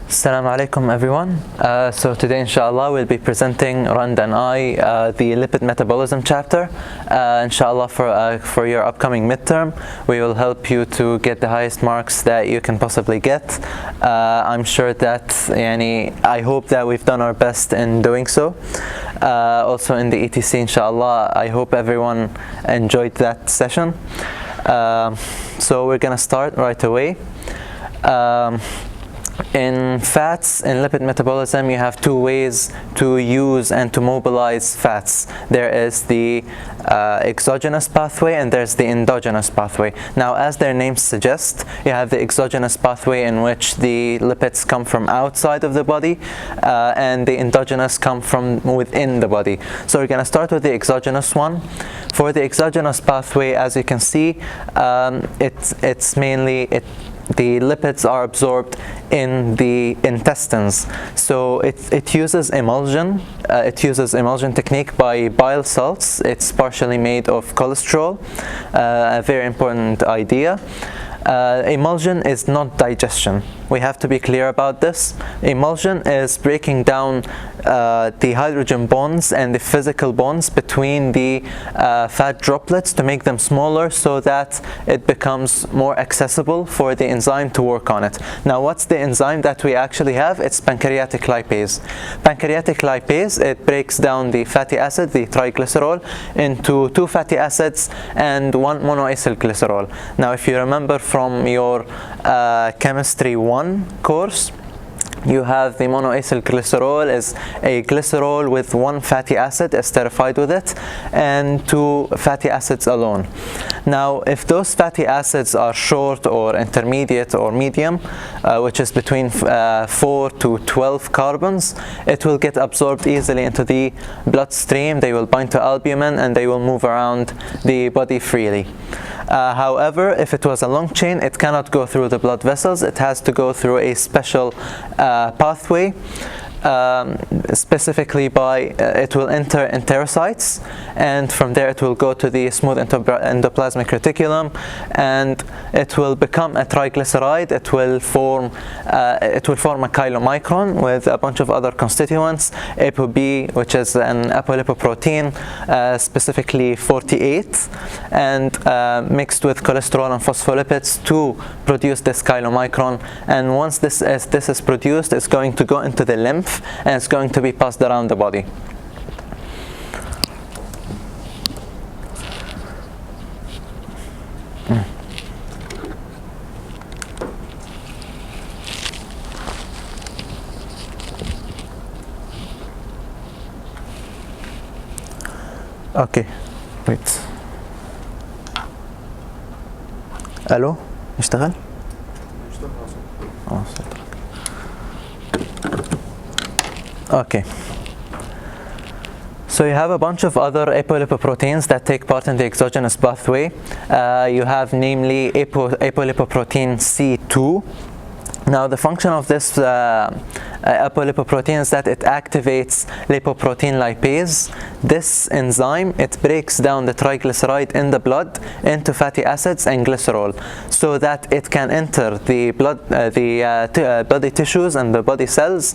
Assalamu alaikum everyone. So today inshallah we'll be presenting Rand and I the lipid metabolism chapter. Inshallah for your upcoming midterm we will help you to get the highest marks that you can possibly get. I'm sure that I hope that we've done our best in doing so. Also in the ETC inshallah I hope everyone enjoyed that session. So we're gonna start right away. In fats, in lipid metabolism, you have two ways to use and to mobilize fats. There is the exogenous pathway and there's the endogenous pathway. Now, as their names suggest, you have the exogenous pathway in which the lipids come from outside of the body and the endogenous come from within the body. So we're going to start with the exogenous one. For the exogenous pathway, as you can see, it's mainly the lipids are absorbed in the intestines. So it uses emulsion. It uses emulsion technique by bile salts. It's partially made of cholesterol. A very important idea. Emulsion is not digestion. We have to be clear about this. Emulsion is breaking down the hydrogen bonds and the physical bonds between the fat droplets to make them smaller so that it becomes more accessible for the enzyme to work on it. Now, what's the enzyme that we actually have? It's pancreatic lipase. Pancreatic lipase, it breaks down the fatty acid, the triglycerol, into two fatty acids and one monoacyl glycerol. Now, if you remember from your chemistry 1 course, you have the monoacyl glycerol is a glycerol with one fatty acid esterified with it and two fatty acids alone. Now, if those fatty acids are short or intermediate or medium, which is between 4 to 12 carbons, it will get absorbed easily into the bloodstream. They will bind to albumin and they will move around the body freely. However, if it was a long chain, it cannot go through the blood vessels. It has to go through a special pathway. Specifically it will enter enterocytes, and from there it will go to the smooth endoplasmic reticulum, and it will become a triglyceride. It will form a chylomicron with a bunch of other constituents, ApoB, which is an apolipoprotein, specifically 48, and mixed with cholesterol and phospholipids to produce this chylomicron. And once this is produced, it's going to go into the lymph and it's going to be passed around the body. Okay, wait. الو يشتغل؟ Okay. So you have a bunch of other apolipoproteins that take part in the exogenous pathway. You have namely apolipoprotein C2. Now, the function of this apolipoprotein is that it activates lipoprotein lipase. This enzyme, it breaks down the triglyceride in the blood into fatty acids and glycerol so that it can enter the blood, body tissues and the body cells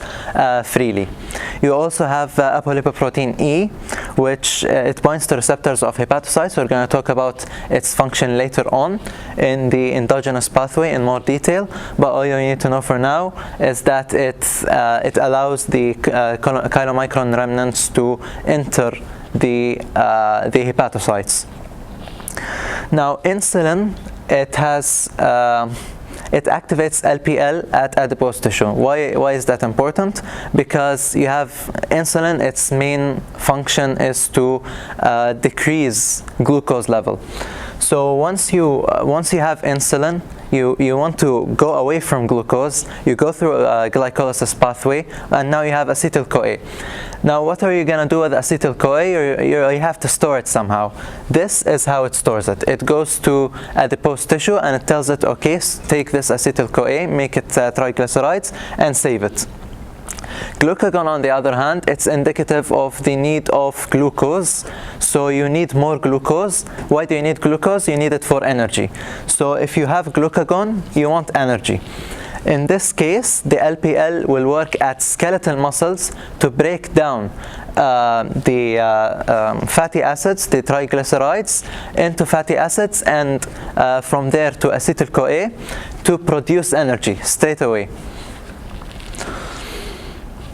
freely. You also have apolipoprotein E, which it binds to receptors of hepatocytes. We're going to talk about its function later on in the endogenous pathway in more detail, but all you need to know for now is that it allows the chylomicron remnants to enter the hepatocytes. Now, insulin, it activates LPL at adipose tissue. Why is that important? Because you have insulin, its main function is to decrease glucose level. So once you have insulin, you want to go away from glucose, you go through a glycolysis pathway, and now you have acetyl-CoA. Now, what are you going to do with acetyl-CoA? You have to store it somehow. This is how it stores it. It goes to adipose tissue and it tells it, okay, take this acetyl-CoA, make it triglycerides, and save it. Glucagon, on the other hand, it's indicative of the need of glucose. So you need more glucose. Why do you need glucose? You need it for energy. So if you have glucagon, you want energy. In this case, the LPL will work at skeletal muscles to break down the fatty acids, the triglycerides, into fatty acids, and from there to acetyl-CoA to produce energy straight away.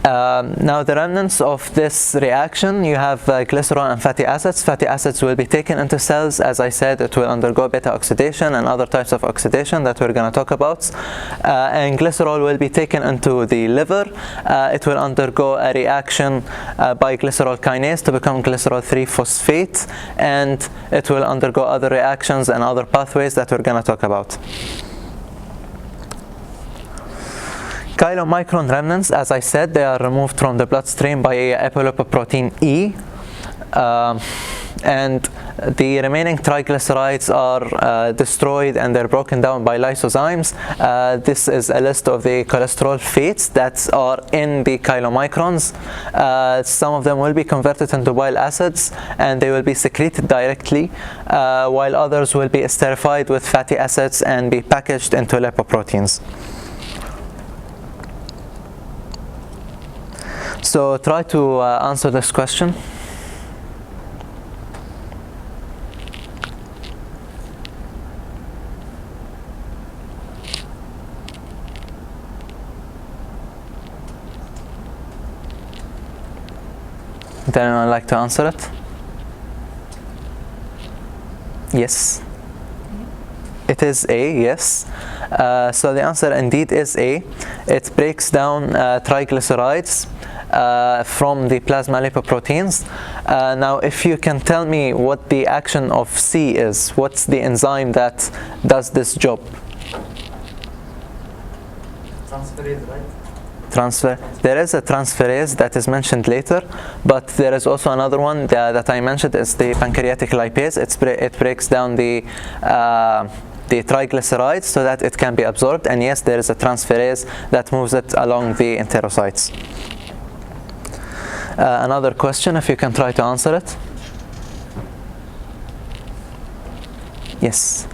Now the remnants of this reaction, you have glycerol and fatty acids. Fatty acids will be taken into cells. As I said, it will undergo beta oxidation and other types of oxidation that we're going to talk about. And glycerol will be taken into the liver. It will undergo a reaction by glycerol kinase to become glycerol 3-phosphate, and it will undergo other reactions and other pathways that we're going to talk about. Chylomicron remnants, as I said, they are removed from the bloodstream by apolipoprotein E, and the remaining triglycerides are destroyed and they're broken down by lysozymes. This is a list of the cholesterol fates that are in the chylomicrons. Some of them will be converted into bile acids and they will be secreted directly, while others will be esterified with fatty acids and be packaged into lipoproteins. So try to answer this question. Would anyone like to answer it? Yes. It is A, yes. So the answer indeed is A. It breaks down triglycerides from the plasma lipoproteins. Now, if you can tell me what the action of C is, what's the enzyme that does this job? Transferase, right? There is a transferase that is mentioned later, but there is also another one that I mentioned. It's the pancreatic lipase. It breaks down the triglycerides so that it can be absorbed, and yes, there is a transferase that moves it along the enterocytes. Another question, if you can try to answer it. Yes.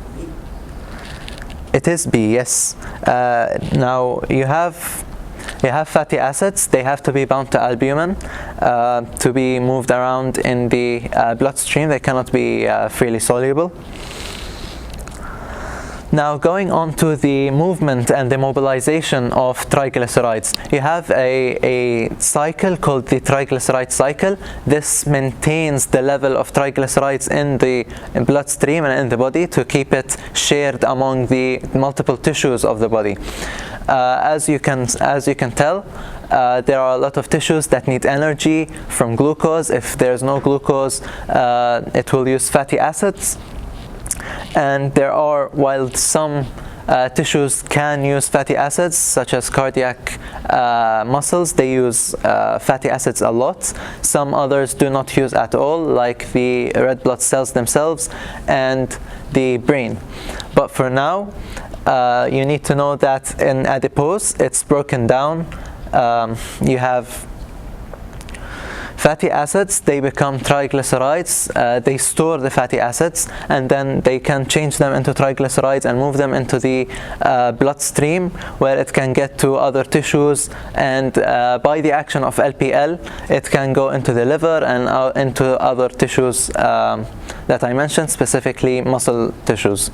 It is B, yes. Now you have fatty acids. They have to be bound to albumin to be moved around in the bloodstream. They cannot be freely soluble. Now, going on to the movement and the mobilization of triglycerides, you have a cycle called the triglyceride cycle. This maintains the level of triglycerides in the bloodstream and in the body to keep it shared among the multiple tissues of the body. As you can tell, there are a lot of tissues that need energy from glucose. If there is no glucose, it will use fatty acids. And there are, while some tissues can use fatty acids, such as cardiac muscles, they use fatty acids a lot. Some others do not use at all, like the red blood cells themselves and the brain. But for now, you need to know that in adipose, it's broken down. You have fatty acids, they become triglycerides, they store the fatty acids, and then they can change them into triglycerides and move them into the bloodstream, where it can get to other tissues, and by the action of LPL, it can go into the liver and into other tissues that I mentioned, specifically muscle tissues.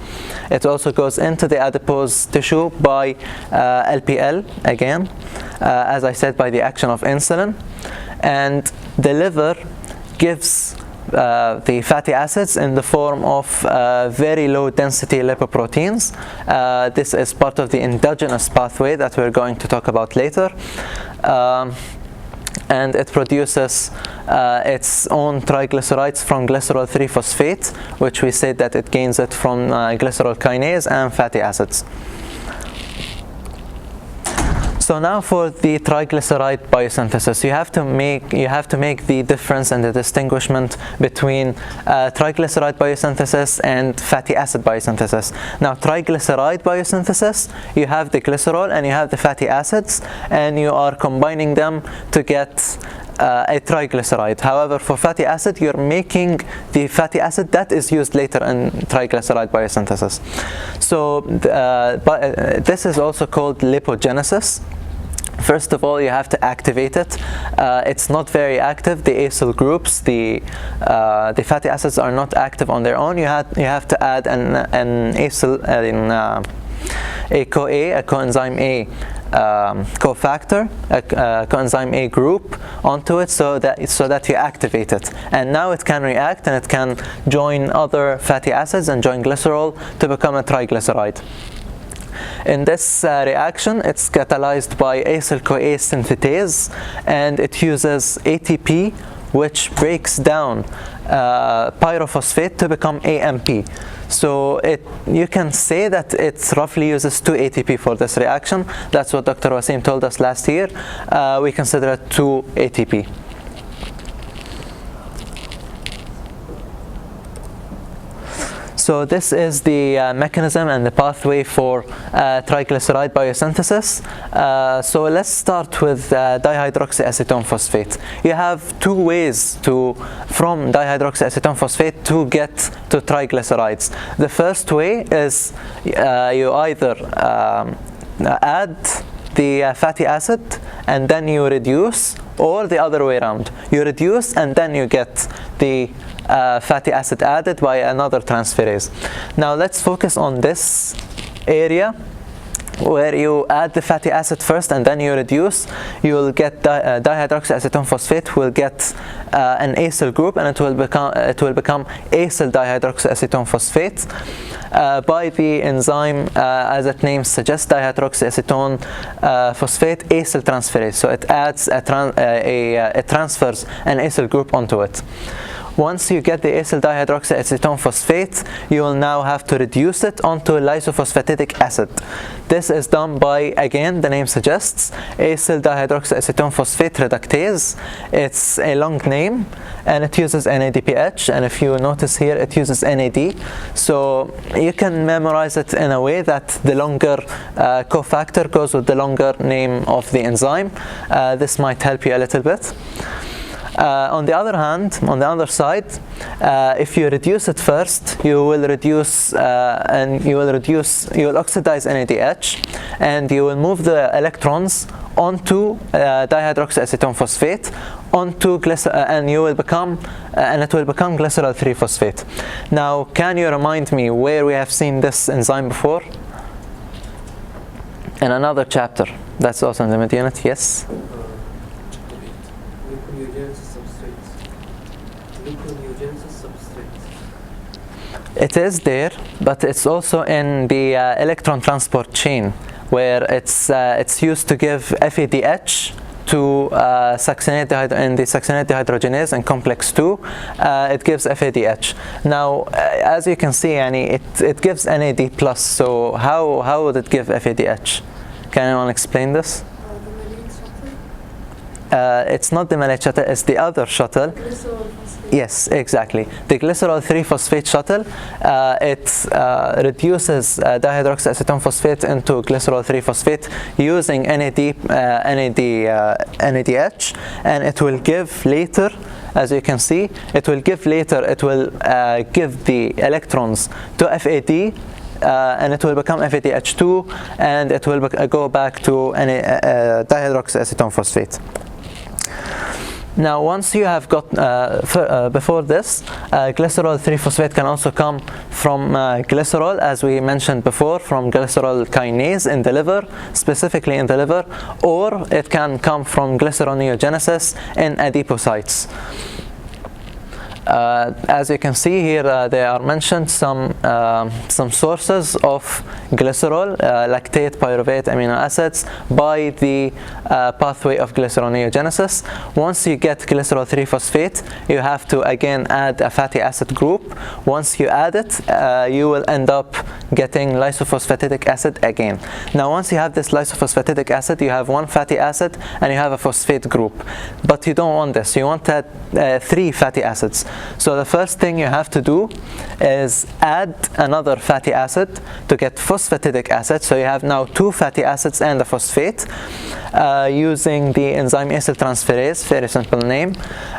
It also goes into the adipose tissue by LPL, again, as I said, by the action of insulin. And the liver gives the fatty acids in the form of very low density lipoproteins. This is part of the endogenous pathway that we're going to talk about later. And it produces its own triglycerides from glycerol 3-phosphate, which we said that it gains it from glycerol kinase and fatty acids. So now for the triglyceride biosynthesis, you have to make the difference and the distinguishment between triglyceride biosynthesis and fatty acid biosynthesis. Now, triglyceride biosynthesis, you have the glycerol and you have the fatty acids, and you are combining them to get a triglyceride. However, for fatty acid, you're making the fatty acid that is used later in triglyceride biosynthesis. So this is also called lipogenesis. First of all, you have to activate it. It's not very active. The acyl groups, the fatty acids are not active on their own. You have to add an acyl, a CoA, a coenzyme A cofactor, a coenzyme A group onto it, so that you activate it. And now it can react and it can join other fatty acids and join glycerol to become a triglyceride. In this reaction, it's catalyzed by acyl-CoA synthetase, and it uses ATP, which breaks down pyrophosphate to become AMP. So you can say that it roughly uses 2 ATP for this reaction. That's what Dr. Wasim told us last year. We consider it 2 ATP. So this is the mechanism and the pathway for triglyceride biosynthesis. So let's start with dihydroxyacetone phosphate. You have 2 ways from dihydroxyacetone phosphate to get to triglycerides. The first way is you either add the fatty acid and then you reduce, or the other way around. You reduce and then you get the fatty acid added by another transferase. Now let's focus on this area where you add the fatty acid first and then you reduce. You will get dihydroxyacetone phosphate will get an acyl group, and it will become acyl dihydroxyacetone phosphate by the enzyme, as its name suggests, dihydroxyacetone phosphate acyl transferase. So it adds it transfers an acyl group onto it. Once you get the acyl dihydroxyacetone phosphate, you will now have to reduce it onto lysophosphatidic acid. This is done by, again, the name suggests, acyl dihydroxyacetone phosphate reductase. It's a long name, and it uses NADPH, and if you notice here, it uses NAD. So you can memorize it in a way that the longer cofactor goes with the longer name of the enzyme. This might help you a little bit. On the other hand, on the other side, if you reduce it first, you will oxidize NADH, and you will move the electrons onto dihydroxyacetone phosphate, and it will become glycerol 3 phosphate. Now, can you remind me where we have seen this enzyme before? In another chapter. That's also in the mid unit. Yes. It is there, but it's also in the electron transport chain, where it's used to give FADH to succinate in the succinate dehydrogenase in complex 2. It gives FADH. Now, as you can see, it gives NAD+. So how would it give FADH? Can anyone explain this? It's not the malate shuttle, it's the other shuttle. Yes, exactly. The glycerol 3 phosphate shuttle, it reduces dihydroxyacetone phosphate into glycerol 3 phosphate using NADH, and it will give later, as you can see, it will give the electrons to FAD, and it will become FADH2, and it will go back to dihydroxyacetone phosphate. Now, once you have got, before this, glycerol 3 phosphate can also come from glycerol, as we mentioned before, from glycerol kinase in the liver, specifically in the liver, or it can come from glyceroneogenesis in adipocytes. As you can see here, there are mentioned some sources of glycerol, lactate, pyruvate, amino acids by the pathway of glyceroneogenesis. Once you get glycerol 3 phosphate, you have to again add a fatty acid group. Once you add it, you will end up getting lysophosphatidic acid again. Now, once you have this lysophosphatidic acid, you have one fatty acid and you have a phosphate group. But you don't want this. You want 3 fatty acids. So the first thing you have to do is add another fatty acid to get phosphatidic acid. So you have now 2 fatty acids and a phosphate using the enzyme acyltransferase, very simple name.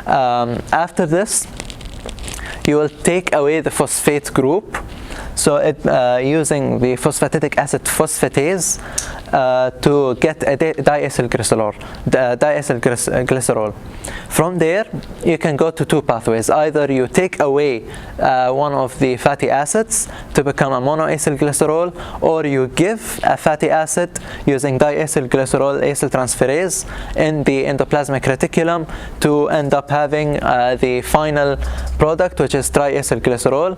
After this, you will take away the phosphate group. So using the phosphatidic acid phosphatase to get a diacylglycerol. From there, you can go to 2 pathways. Either you take away one of the fatty acids to become a monoacylglycerol, or you give a fatty acid using diacylglycerol acyltransferase in the endoplasmic reticulum to end up having the final product, which is triacylglycerol.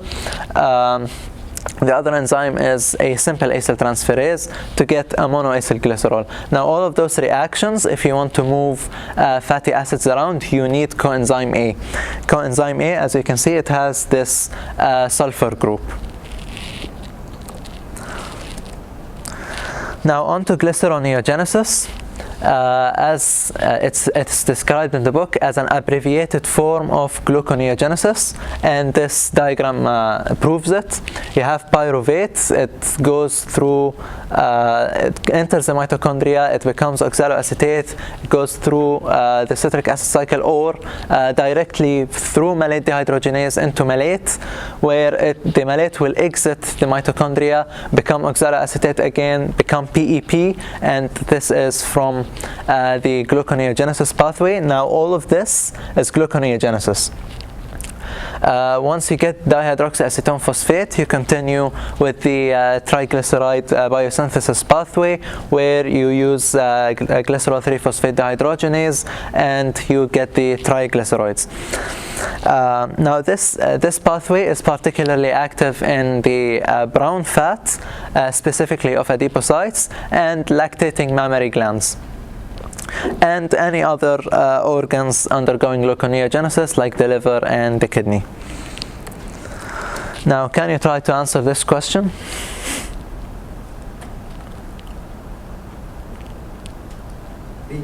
The other enzyme is a simple acyltransferase to get a monoacylglycerol. Now, all of those reactions, if you want to move fatty acids around, you need coenzyme A. Coenzyme A, as you can see, it has this sulfur group. Now, on to glyceroneogenesis. As it's described in the book as an abbreviated form of gluconeogenesis, and this diagram proves it. You have pyruvate, it goes through, it enters the mitochondria, it becomes oxaloacetate, it goes through the citric acid cycle, or directly through malate dehydrogenase into malate, where the malate will exit the mitochondria, become oxaloacetate again, become PEP, and this is from the gluconeogenesis pathway. Now all of this is gluconeogenesis. Once you get dihydroxyacetone phosphate, you continue with the triglyceride biosynthesis pathway, where you use glycerol 3-phosphate dehydrogenase and you get the triglycerides. Now this pathway is particularly active in the brown fat, specifically of adipocytes, and lactating mammary glands, and any other organs undergoing gluconeogenesis like the liver and the kidney. Now, can you try to answer this question? B.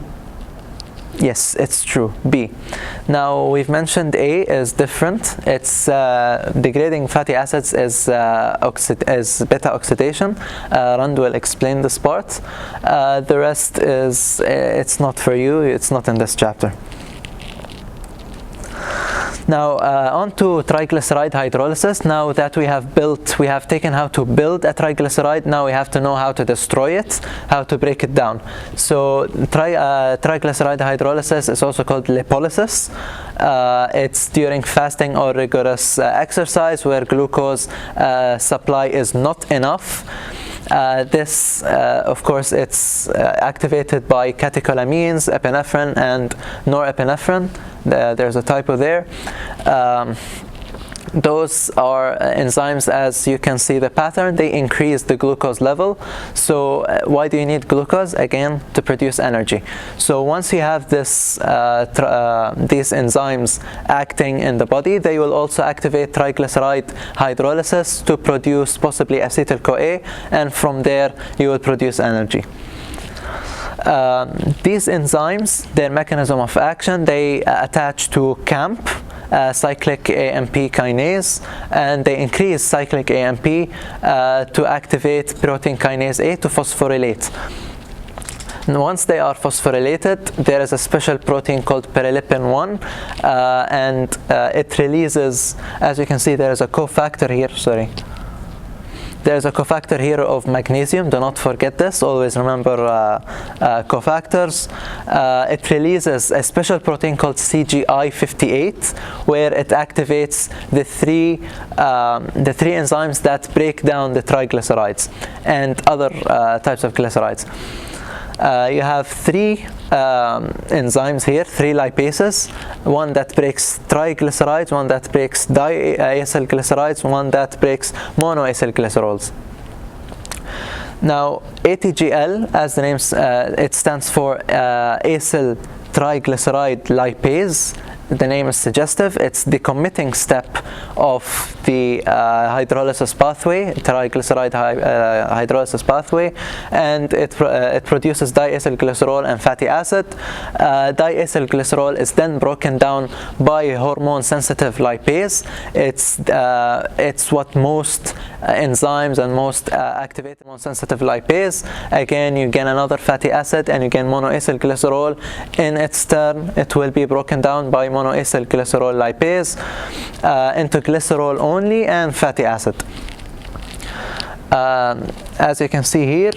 Yes, it's true, B. Now, we've mentioned A is different. It's degrading fatty acids is beta oxidation. Rand will explain this part. The rest is, it's not for you, it's not in this chapter. Now, on to triglyceride hydrolysis. Now that we have taken how to build a triglyceride, now we have to know how to destroy it, how to break it down. So triglyceride hydrolysis is also called lipolysis. It's during fasting or rigorous exercise where glucose supply is not enough. This, of course, it's activated by catecholamines, epinephrine, and norepinephrine. There's a typo there. Those are enzymes, as you can see the pattern, they increase the glucose level. So why do you need glucose? Again, to produce energy. So once you have this, these enzymes acting in the body, they will also activate triglyceride hydrolysis to produce possibly acetyl-CoA, and from there you will produce energy. These enzymes, their mechanism of action, they attach to CAMP, cyclic AMP kinase, and they increase cyclic AMP to activate protein kinase A to phosphorylate. And once they are phosphorylated, there is a special protein called perilipin 1, and it releases, as you can see, there is a cofactor here, sorry. There's a cofactor here of magnesium. Do not forget this. Always remember cofactors. It releases a special protein called CGI58, where it activates the three enzymes that break down the triglycerides and other types of glycerides. You have 3 enzymes here, 3 lipases, one that breaks triglycerides, one that breaks diacylglycerides, one that breaks monoacylglycerols. Now, ATGL, as the name, it stands for acyl triglyceride lipase. the name is suggestive. It's the committing step of the hydrolysis pathway, triglyceride hydrolysis pathway, and it produces diacylglycerol and fatty acid. Diacylglycerol is then broken down by hormone-sensitive lipase. It's what most enzymes and most activate hormone-sensitive lipase. Again, you gain another fatty acid and you gain monoacylglycerol. In its turn, it will be broken down by monoacylglycerol lipase into glycerol only and fatty acid. As you can see here,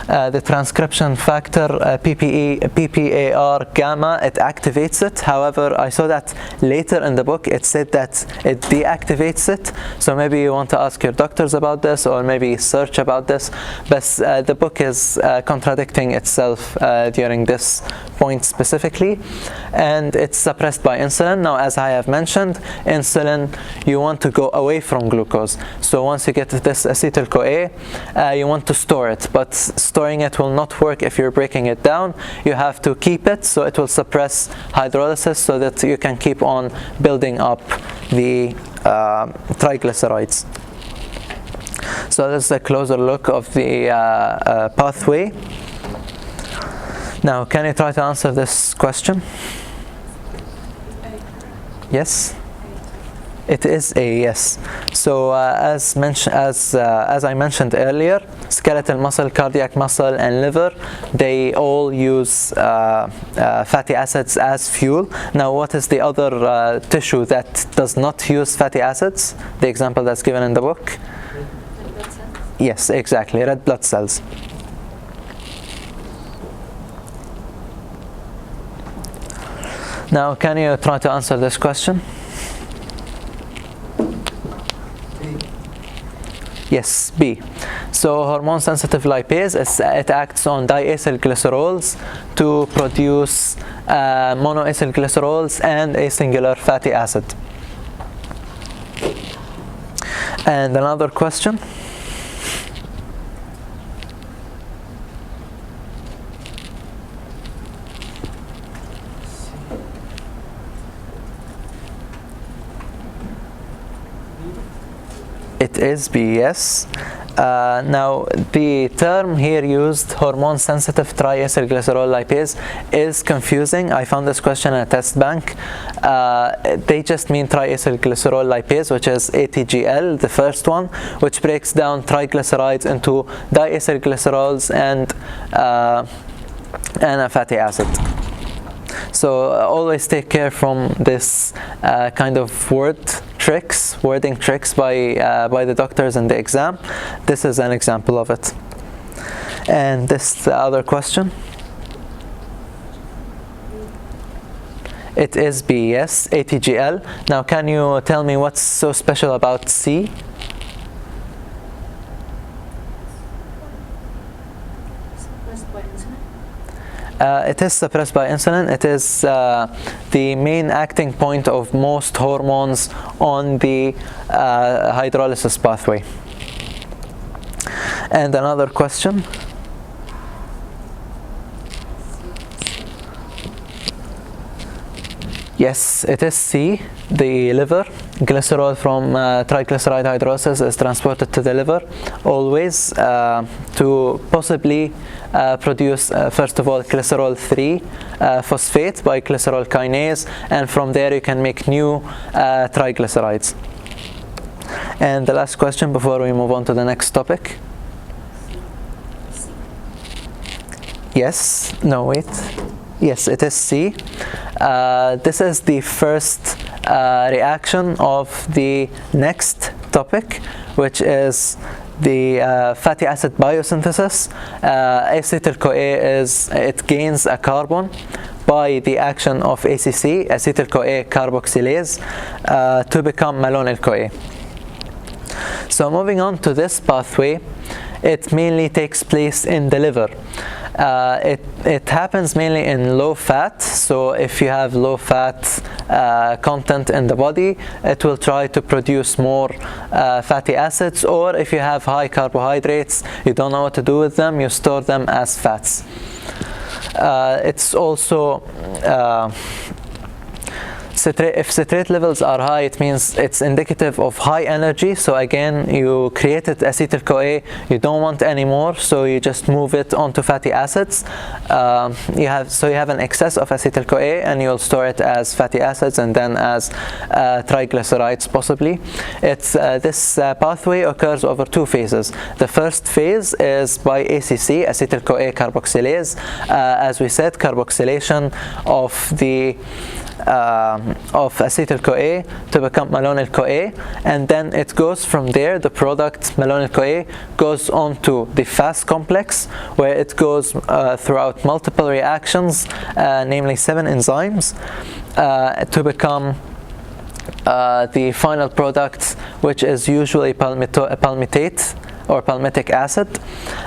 the transcription factor PPAR gamma, it activates it. However, I saw that later in the book it said that it deactivates it. So maybe you want to ask your doctors about this, or maybe search about this. But the book is contradicting itself during this point specifically, and it's suppressed by insulin. Now, as I have mentioned, insulin, you want to go away from glucose. So once you get this acetyl-CoA, you want to store it, but storing it will not work if you're breaking it down. You have to keep it, so it will suppress hydrolysis so that you can keep on building up the triglycerides. So this is a closer look of the pathway. Now, can you try to answer this question? Yes? It is a yes. So as I mentioned earlier, skeletal muscle, cardiac muscle, and liver, they all use fatty acids as fuel. Now, what is the other tissue that does not use fatty acids? The example that's given in the book? Red blood cells? Yes, exactly, red blood cells. Now, can you try to answer this question? Yes, B. So hormone-sensitive lipase, it acts on diacylglycerols to produce monoacylglycerols and a singular fatty acid. And another question? It is B, yes. Now, the term here used, hormone-sensitive triacylglycerol lipase, is confusing. I found this question in a test bank. They just mean triacylglycerol lipase, which is ATGL, the first one, which breaks down triglycerides into diacylglycerols and a fatty acid. So always take care from this kind of wording tricks by the doctors in the exam. This is an example of it. And this other question? It is B, yes, ATGL. Now, can you tell me what's so special about C? Suppressed by insulin? It is suppressed by insulin. It is the main acting point of most hormones on the hydrolysis pathway. And another question? Yes, it is C, the liver. Glycerol from triglyceride hydrolysis is transported to the liver always to possibly produce, first of all, glycerol 3 phosphate by glycerol kinase, and from there you can make new triglycerides. And the last question before we move on to the next topic. Yes, no, wait. Yes, it is C. This is the first reaction of the next topic, which is the fatty acid biosynthesis. Acetyl-CoA it gains a carbon by the action of ACC, acetyl-CoA carboxylase, to become malonyl-CoA. So moving on to this pathway, it mainly takes place in the liver. It happens mainly in low fat, so if you have low fat content in the body, it will try to produce more fatty acids, or if you have high carbohydrates, you don't know what to do with them, you store them as fats. It's also if citrate levels are high, it means it's indicative of high energy. So again, you created acetyl-CoA, you don't want any more, so you just move it onto fatty acids. You have an excess of acetyl-CoA, and you'll store it as fatty acids and then as triglycerides possibly. This pathway occurs over two phases. The first phase is by ACC, acetyl-CoA carboxylase. As we said, carboxylation of acetyl-CoA to become malonyl-CoA, and then it goes from there. The product malonyl-CoA goes on to the Fas complex, where it goes throughout multiple reactions, namely 7 enzymes, to become the final product, which is usually palmitate or palmitic acid.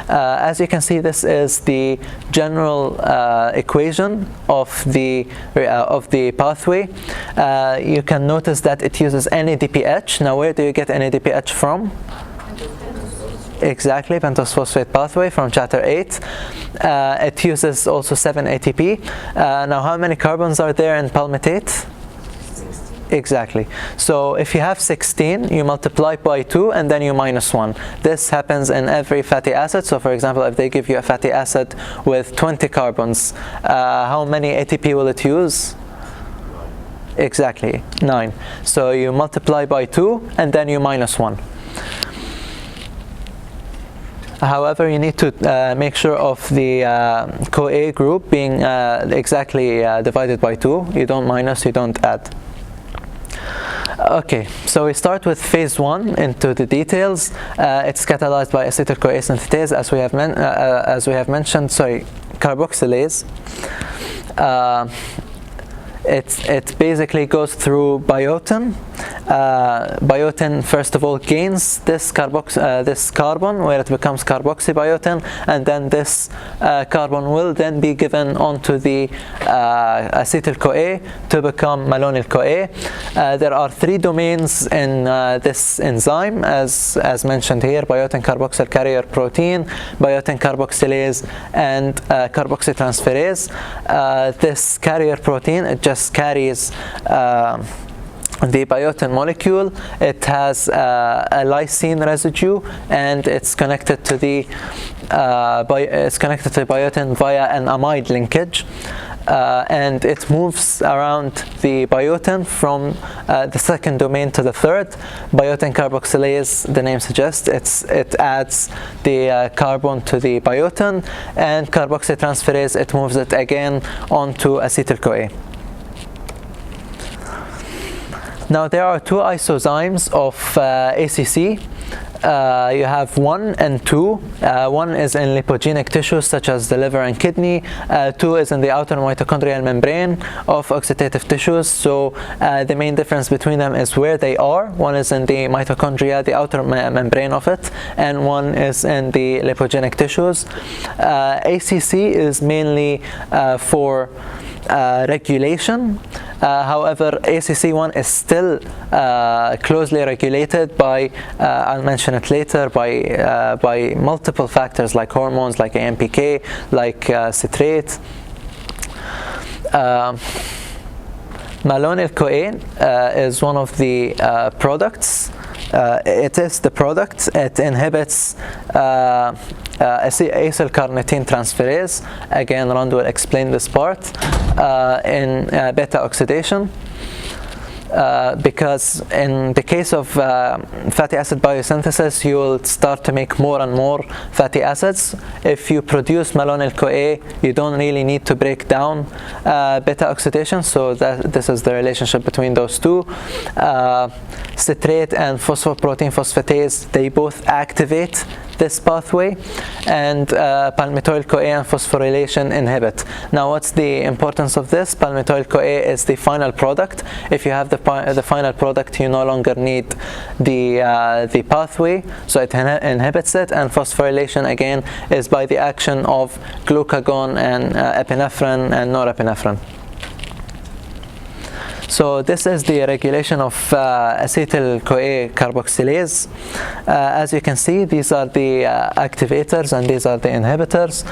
As you can see, this is the general equation of the pathway. You can notice that it uses NADPH. Now, where do you get NADPH from? Exactly, pentose phosphate pathway from chapter 8. It uses also 7 ATP. Now, how many carbons are there in palmitate? Exactly. So if you have 16, you multiply by 2 and then you minus 1. This happens in every fatty acid. So for example, if they give you a fatty acid with 20 carbons, how many ATP will it use? Exactly, 9. So you multiply by 2 and then you minus 1. However, you need to make sure of the CoA group being exactly divided by 2. You don't minus, you don't add. Okay, so we start with phase 1 into the details. It's catalyzed by acetyl-CoA synthetase, as we have mentioned. Sorry, carboxylase. It basically goes through biotin. Biotin first of all gains this carbon, where it becomes carboxybiotin, and then this carbon will then be given onto the acetyl-CoA to become malonyl-CoA. There are 3 domains in this enzyme, as mentioned here: biotin carboxyl carrier protein, biotin carboxylase, and carboxytransferase. This carrier protein, it just carries the biotin molecule. It has a lysine residue, and it's connected to the biotin via an amide linkage. And it moves around the biotin from the second domain to the third. Biotin carboxylase, the name suggests, it adds the carbon to the biotin, and carboxytransferase, it moves it again onto acetyl-CoA. Now, there are 2 isozymes of ACC. You have 1 and 2. 1 is in lipogenic tissues such as the liver and kidney. 2 is in the outer mitochondrial membrane of oxidative tissues. So the main difference between them is where they are. 1 is in the mitochondria, the outer membrane of it, and 1 is in the lipogenic tissues. ACC is mainly for regulation. However, ACC1 is still closely regulated by, I'll mention it later, by multiple factors like hormones, like AMPK, like citrate. Malonyl-CoA is one of the products. It is the product. It inhibits acylcarnitine transferase. Again, Rand will explain this part in beta oxidation. Because in the case of fatty acid biosynthesis, you will start to make more and more fatty acids. If you produce malonyl-CoA, you don't really need to break down beta oxidation. So this is the relationship between those two. Citrate and phosphoprotein phosphatase, they both activate this pathway, and palmitoyl-CoA and phosphorylation inhibit. Now, what's the importance of this? Palmitoyl-CoA is the final product. If you have the final product, you no longer need the pathway, so it inhibits it. And phosphorylation, again, is by the action of glucagon and epinephrine and norepinephrine. So this is the regulation of acetyl-CoA carboxylase. As you can see, these are the activators and these are the inhibitors.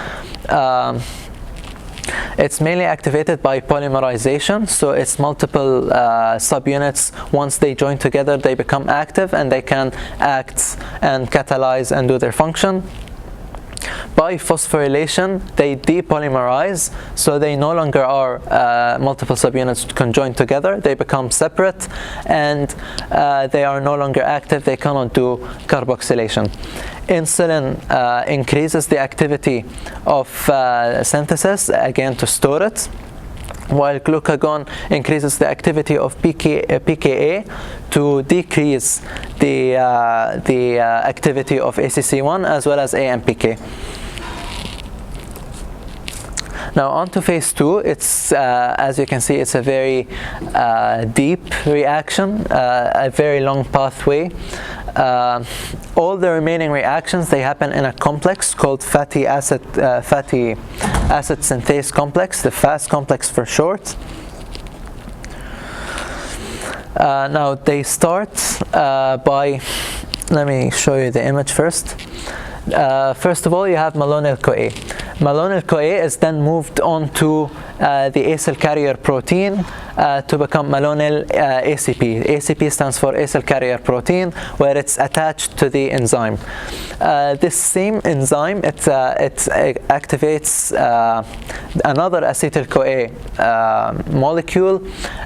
It's mainly activated by polymerization, so it's multiple subunits. Once they join together, they become active and they can act and catalyze and do their function. By phosphorylation, they depolymerize, so they no longer are multiple subunits conjoined together. They become separate, and they are no longer active. They cannot do carboxylation. Insulin increases the activity of synthesis, again to store it, while glucagon increases the activity of pKa to decrease the activity of ACC1 as well as AMPK. Now on to phase 2. It's as you can see, it's a very deep reaction, a very long pathway. All the remaining reactions, they happen in a complex called fatty acid synthase complex, the FAS complex for short. Now they start by, let me show you the image first. First of all, you have malonyl-CoA. Malonyl-CoA is then moved on to the acyl carrier protein to become malonyl ACP. ACP stands for acyl carrier protein, where it's attached to the enzyme. This same enzyme, it activates another acetyl-CoA molecule,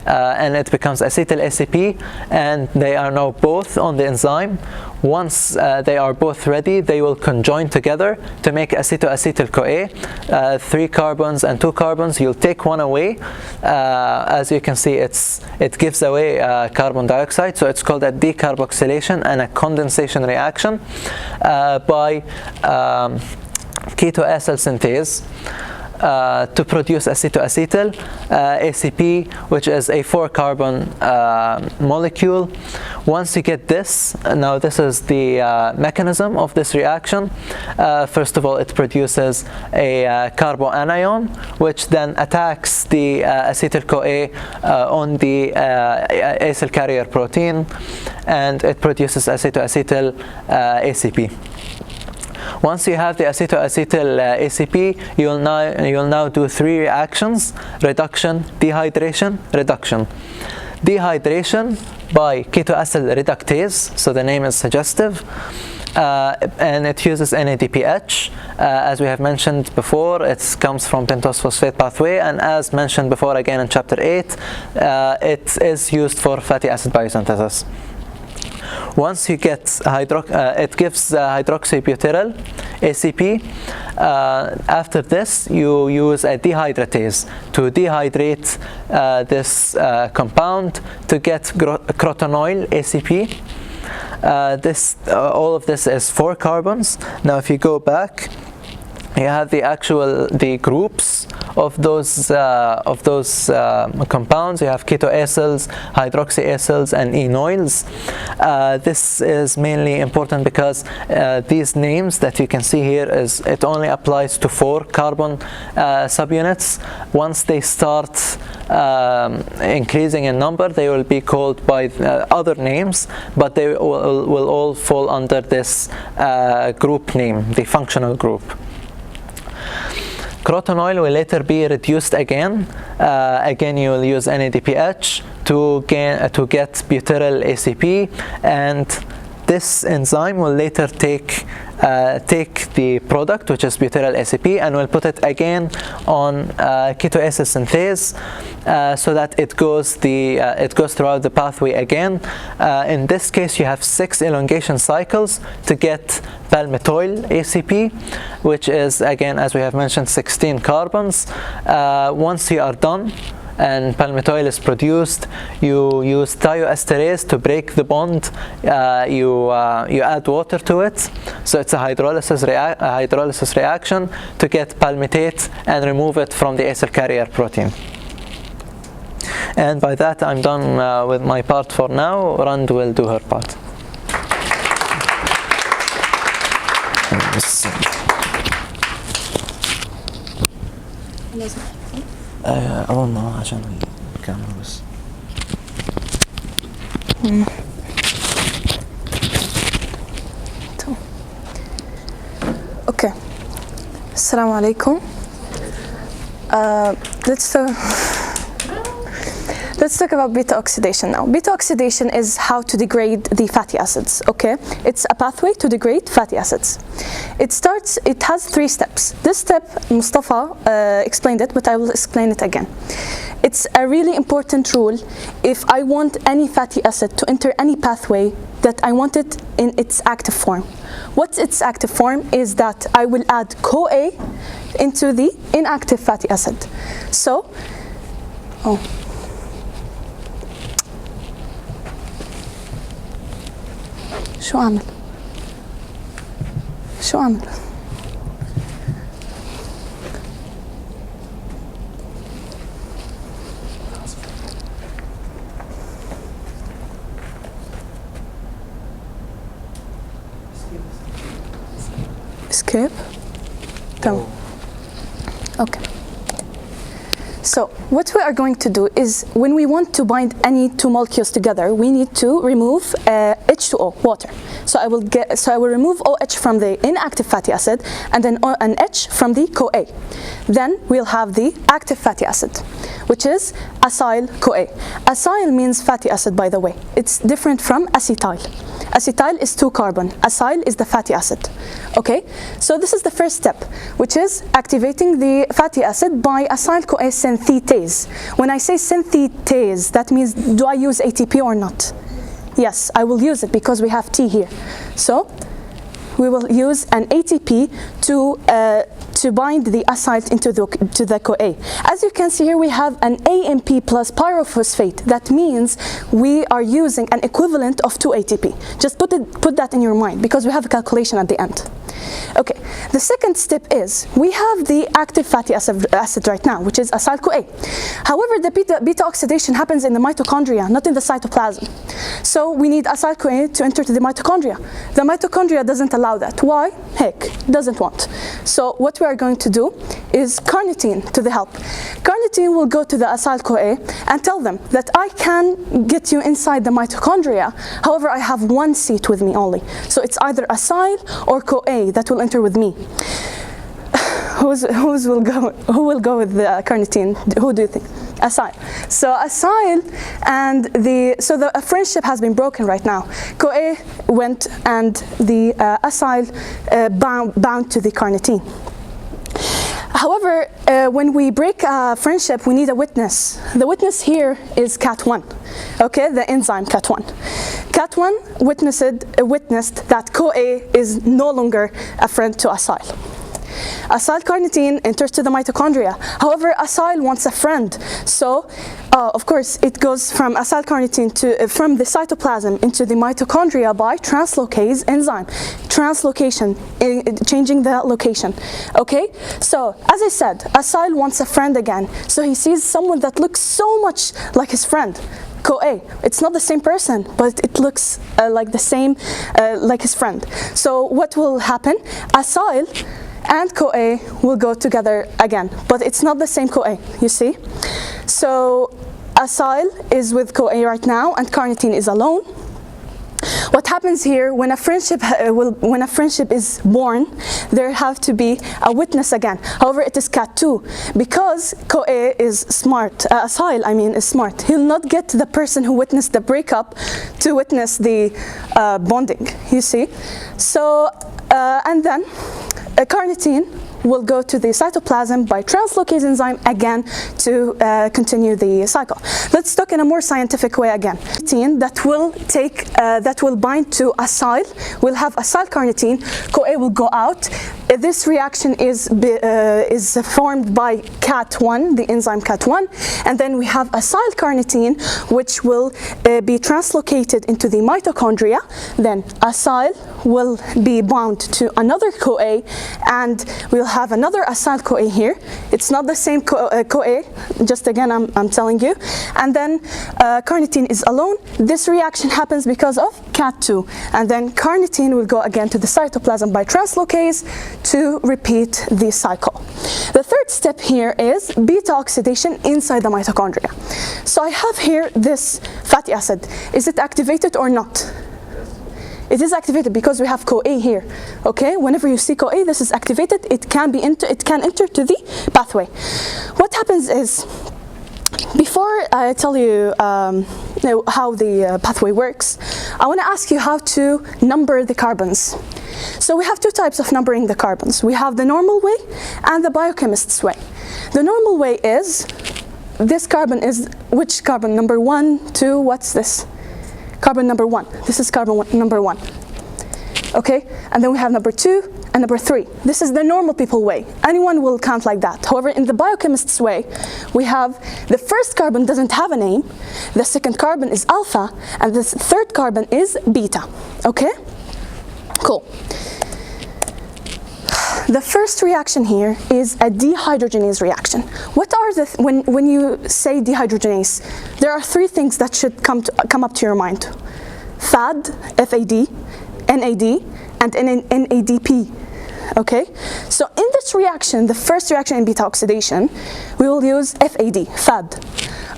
and it becomes acetyl ACP, and they are now both on the enzyme. Once they are both ready, they will conjoin together to make aceto-acetyl-CoA, 3 carbons and 2 carbons. You'll take one away. As you can see, it gives away carbon dioxide, so it's called a decarboxylation and a condensation reaction by ketoacyl synthase. To produce aceto-acetyl ACP, which is a 4-carbon molecule. Once you get this, now this is the mechanism of this reaction. First of all, it produces a carboanion, which then attacks the acetyl-CoA on the acyl carrier protein, and it produces aceto-acetyl ACP. Once you have the aceto-acetyl ACP, you'll now do 3 reactions: reduction, dehydration, reduction. Dehydration by ketoacyl reductase, so the name is suggestive, and it uses NADPH. As we have mentioned before, it comes from pentose phosphate pathway, and as mentioned before again in chapter 8, it is used for fatty acid biosynthesis. Once you get it gives hydroxybutyryl ACP. After this, you use a dehydratase to dehydrate this compound to get crotonyl ACP. All of this is 4 carbons. Now, if you go back, you have the groups of those compounds. You have ketoacyls, hydroxyacyls, and enoyls. This is mainly important because these names that you can see here it only applies to 4 carbon subunits. Once they start increasing in number, they will be called by other names, but they will all fall under this group name, the functional group. Crotonyl will later be reduced again. Again, you will use NADPH to get butyryl ACP, and this enzyme will later take the product, which is butyryl ACP, and will put it again on ketoacyl synthase, so that it goes throughout the pathway again. In this case, you have 6 elongation cycles to get palmitoyl ACP, which is, again, as we have mentioned, 16 carbons. Once you are done and palmitoyl is produced, you use thioesterase to break the bond. You add water to it, so it's a hydrolysis reaction to get palmitate and remove it from the acyl carrier protein. And by that, I'm done with my part for now. Rand will do her part. أول ما عشان الكاميرا بس. Okay. Assalamu alaikum. Let's talk about beta oxidation now. Beta oxidation is how to degrade the fatty acids, okay? It's a pathway to degrade fatty acids. It has 3 steps. This step, Mustafa explained it, but I will explain it again. It's a really important rule if I want any fatty acid to enter any pathway, that I want it in its active form. What's its active form is that I will add CoA into the inactive fatty acid. So, شو أعمل؟ Escape. تمام. Okay. So what we are going to do is, when we want to bind any 2 molecules together, we need to remove H2O, water. So I will remove OH from the inactive fatty acid, and then an H from the CoA. Then we'll have the active fatty acid, which is acyl CoA. Acyl means fatty acid, by the way. It's different from acetyl. Acetyl is 2 carbon. Acyl is the fatty acid. Okay, so this is the first step, which is activating the fatty acid by acyl CoA synthetase. When I say synthetase, that means, do I use ATP or not? Yes, I will use it because we have T here. So we will use an ATP to bind the acyl to the CoA. As you can see here, we have an AMP plus pyrophosphate. That means we are using an equivalent of 2 ATP. Just put that in your mind, because we have a calculation at the end. Okay, the second step is, we have the active fatty acid right now, which is acyl CoA. However, the beta oxidation happens in the mitochondria, not in the cytoplasm. So we need acyl CoA to enter to the mitochondria. The mitochondria doesn't allow that. Why? Heck, doesn't want. So what we are going to do is carnitine to the help. Carnitine will go to the acyl CoA and tell them that I can get you inside the mitochondria. However, I have 1 seat with me only. So it's either acyl or CoA that will enter with me. Who will go with the carnitine? Who do you think? Acyl. So acyl and the friendship has been broken right now. CoA went and the acyl bound to the carnitine. However, when we break a friendship, we need a witness. The witness here is CAT1, okay, the enzyme CAT1. CAT1 witnessed that CoA is no longer a friend to acyl. Acyl carnitine enters to the mitochondria. However, acyl wants a friend. So, of course, it goes from acyl carnitine from the cytoplasm into the mitochondria by translocase enzyme. Translocation, changing the location. Okay? So, as I said, acyl wants a friend again. So he sees someone that looks so much like his friend. CoA. It's not the same person, but it looks like the same, like his friend. So what will happen? Acyl and CoA will go together again, but it's not the same CoA, you see? So acyl is with CoA right now, and carnitine is alone. What happens here, when a friendship is born, there have to be a witness again. However, it is CAT2, because CoA is smart. Acyl, is smart. He'll not get the person who witnessed the breakup to witness the bonding. You see, so and then carnitine will go to the cytoplasm by translocase enzyme again to continue the cycle. Let's talk in a more scientific way again. Carnitine that will bind to acyl will have acyl carnitine. CoA will go out. This reaction is formed by CAT1, the enzyme CAT1, and then we have acyl carnitine, which will be translocated into the mitochondria. Then acyl will be bound to another CoA, and we'll have another acyl CoA here. It's not the same CoA, just again I'm telling you. And then carnitine is alone. This reaction happens because of CAT2, and then carnitine will go again to the cytoplasm by translocase to repeat the cycle. The third step here is beta oxidation inside the mitochondria. So I have here this fatty acid. Is it activated or not? It is activated because we have CoA here. Okay, whenever you see CoA, this is activated. It can enter to the pathway. What happens is, before I tell you, how the pathway works, I want to ask you how to number the carbons. So we have two types of numbering the carbons. We have the normal way and the biochemist's way. The normal way is, this carbon is, which carbon? Number 1, 2, what's this? Carbon number 1. This is carbon number 1. Okay, and then we have number 2 and number 3. This is the normal people way. Anyone will count like that. However, in the biochemist's way, we have the first carbon doesn't have a name, the second carbon is alpha, and the third carbon is beta. Okay? Cool. The first reaction here is a dehydrogenase reaction. What are the, when you say dehydrogenase, there are 3 things that should come up to your mind. FAD, F-A-D, NAD, and NADP. Okay, so in this reaction, the first reaction in beta oxidation, we will use FAD, FAD.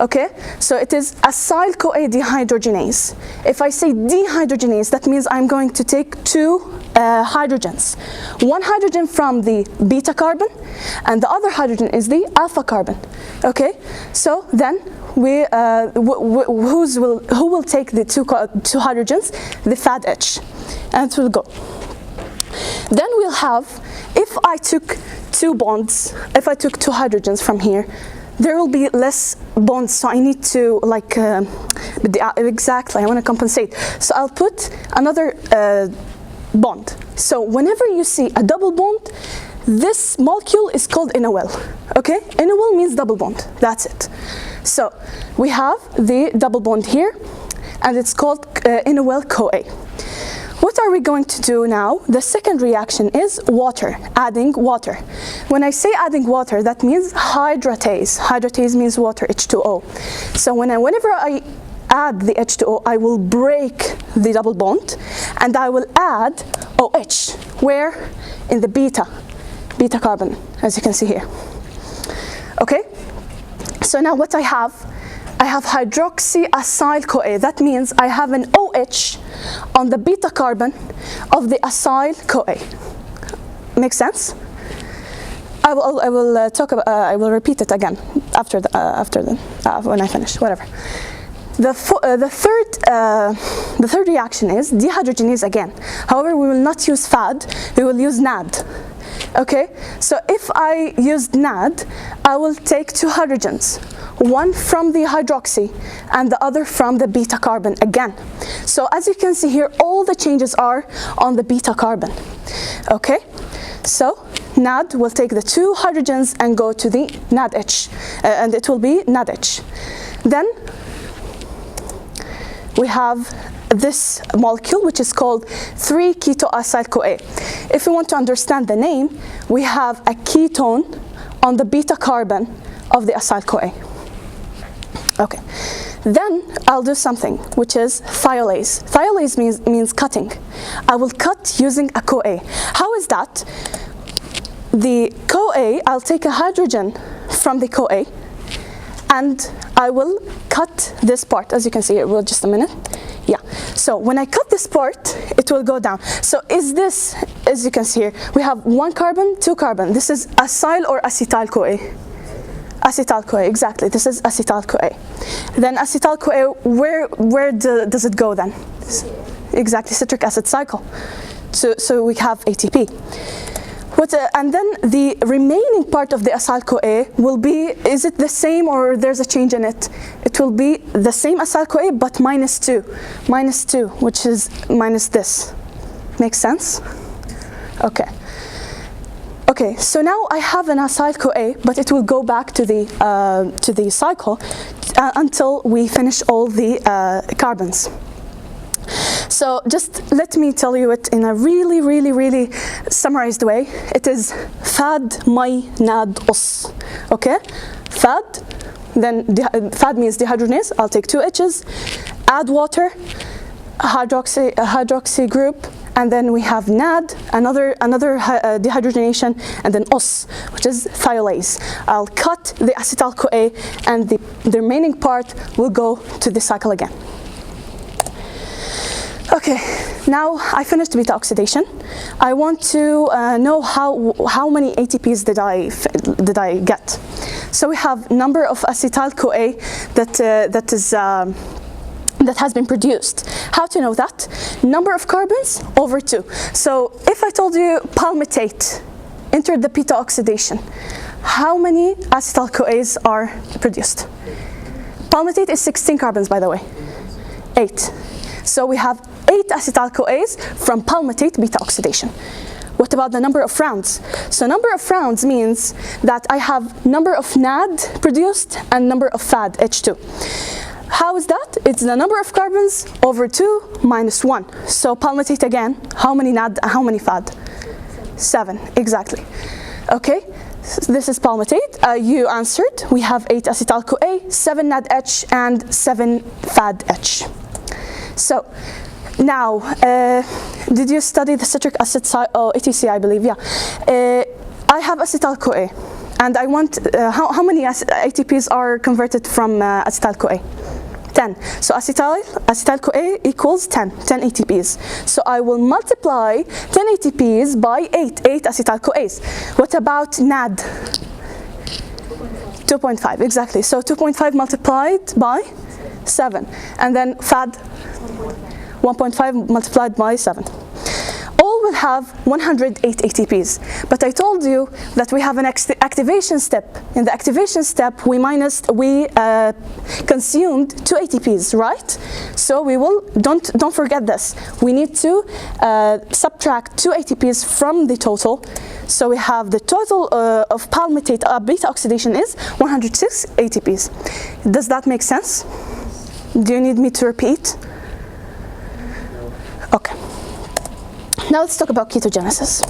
Okay, so it is acyl-CoA dehydrogenase. If I say dehydrogenase, that means I'm going to take 2 hydrogens. One hydrogen from the beta carbon, and the other hydrogen is the alpha carbon. Okay, so then we who will take the 2 hydrogens? The FAD H, and it will go. Then we'll have, if I took 2 bonds, if I took 2 hydrogens from here, there will be less bonds, so I need to exactly, I want to compensate. So I'll put another bond. So whenever you see a double bond, this molecule is called NOL. Okay, NOL means double bond, that's it. So we have the double bond here, and it's called NOL-CoA. What are we going to do now? The second reaction is water, adding water. When I say adding water, that means hydratase. Hydratase means water, H2O. So whenever I add the H2O, I will break the double bond, and I will add OH. Where? In the beta carbon, as you can see here. Okay? So now what I have hydroxyacyl-CoA. That means I have an OH on the beta carbon of the acyl-CoA. Make sense? I will repeat it again after when I finish. Whatever. The third reaction is dehydrogenase again. However, we will not use FAD. We will use NAD. Okay. So if I use NAD, I will take 2 hydrogens. One from the hydroxy and the other from the beta carbon again. So as you can see here, all the changes are on the beta carbon. Okay, so NAD will take the 2 hydrogens and go to the NADH, and it will be NADH. Then we have this molecule, which is called 3-ketoacyl-CoA. If we want to understand the name, we have a ketone on the beta carbon of the acyl-CoA. Okay, then I'll do something, which is thiolase. Thiolase means cutting. I will cut using a CoA. How is that? The CoA, I'll take a hydrogen from the CoA, and I will cut this part, as you can see here. Well, just a minute. Yeah, so when I cut this part, it will go down. So is this, as you can see here, we have 1 carbon, 2 carbon. This is acyl or acetyl-CoA? Acetyl-CoA, exactly. This is acetyl-CoA. Then acetyl-CoA, where does it go then? Exactly, citric acid cycle. So we have ATP. And then the remaining part of the acyl-CoA will be, is it the same or there's a change in it? It will be the same acyl-CoA but -2, which is minus this. Makes sense? Okay. Okay, so now I have an acyl-CoA, but it will go back to the cycle until we finish all the carbons. So just let me tell you it in a really summarized way. It is FAD, MY, NAD, OS. Okay? FAD, then FAD means dehydrogenase. I'll take 2 H's, add water, hydroxy group, and then we have NAD, another dehydrogenation, and then OS, which is thiolase. I'll cut the acetyl-CoA, and the remaining part will go to the cycle again. Okay, Okay, now I finished beta oxidation. I want to know how many ATPs did I get. So we have number of acetyl-CoA that has been produced. How to know that? Number of carbons over 2. So if I told you palmitate entered the beta oxidation, how many acetyl-CoAs are produced? Palmitate is 16 carbons, by the way. 8. So we have 8 acetyl-CoAs from palmitate beta oxidation. What about the number of rounds? So number of rounds means that I have number of NAD produced and number of FAD, H2. How is that? It's the number of carbons over 2 minus 1. So palmitate again, how many NAD and how many FAD? 7, exactly. Okay, so this is palmitate. You answered. We have 8 acetyl-CoA, 7 NADH, and 7 FADH. So now, did you study the citric acid ATC, I believe? Yeah. I have acetyl-CoA, and I want, how many ATPs are converted from acetyl-CoA? 10. So acetyl-CoA equals 10 ATPs. So I will multiply 10 ATPs by 8 acetyl-CoAs. What about NAD? 2.5, exactly. So 2.5 multiplied by 7. And then FAD? 1.5 multiplied by 7. All will have 108 ATPs. But I told you that we have an activation step. In the activation step, we consumed 2 ATPs, right? So we will, don't forget this. We need to subtract 2 ATPs from the total. So we have the total of palmitate beta oxidation is 106 ATPs. Does that make sense? Do you need me to repeat? Okay. Now let's talk about ketogenesis.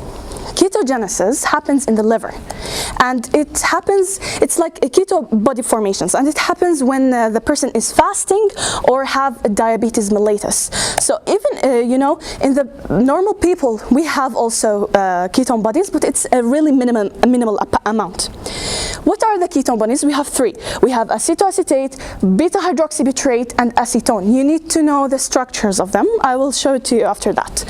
Ketogenesis happens in the liver, and it's like a keto body formations, and it happens when the person is fasting or have diabetes mellitus. So even, in the normal people, we have also ketone bodies, but it's a really minimal amount. What are the ketone bodies? We have 3. We have acetoacetate, beta-hydroxybutyrate, and acetone. You need to know the structures of them. I will show it to you after that.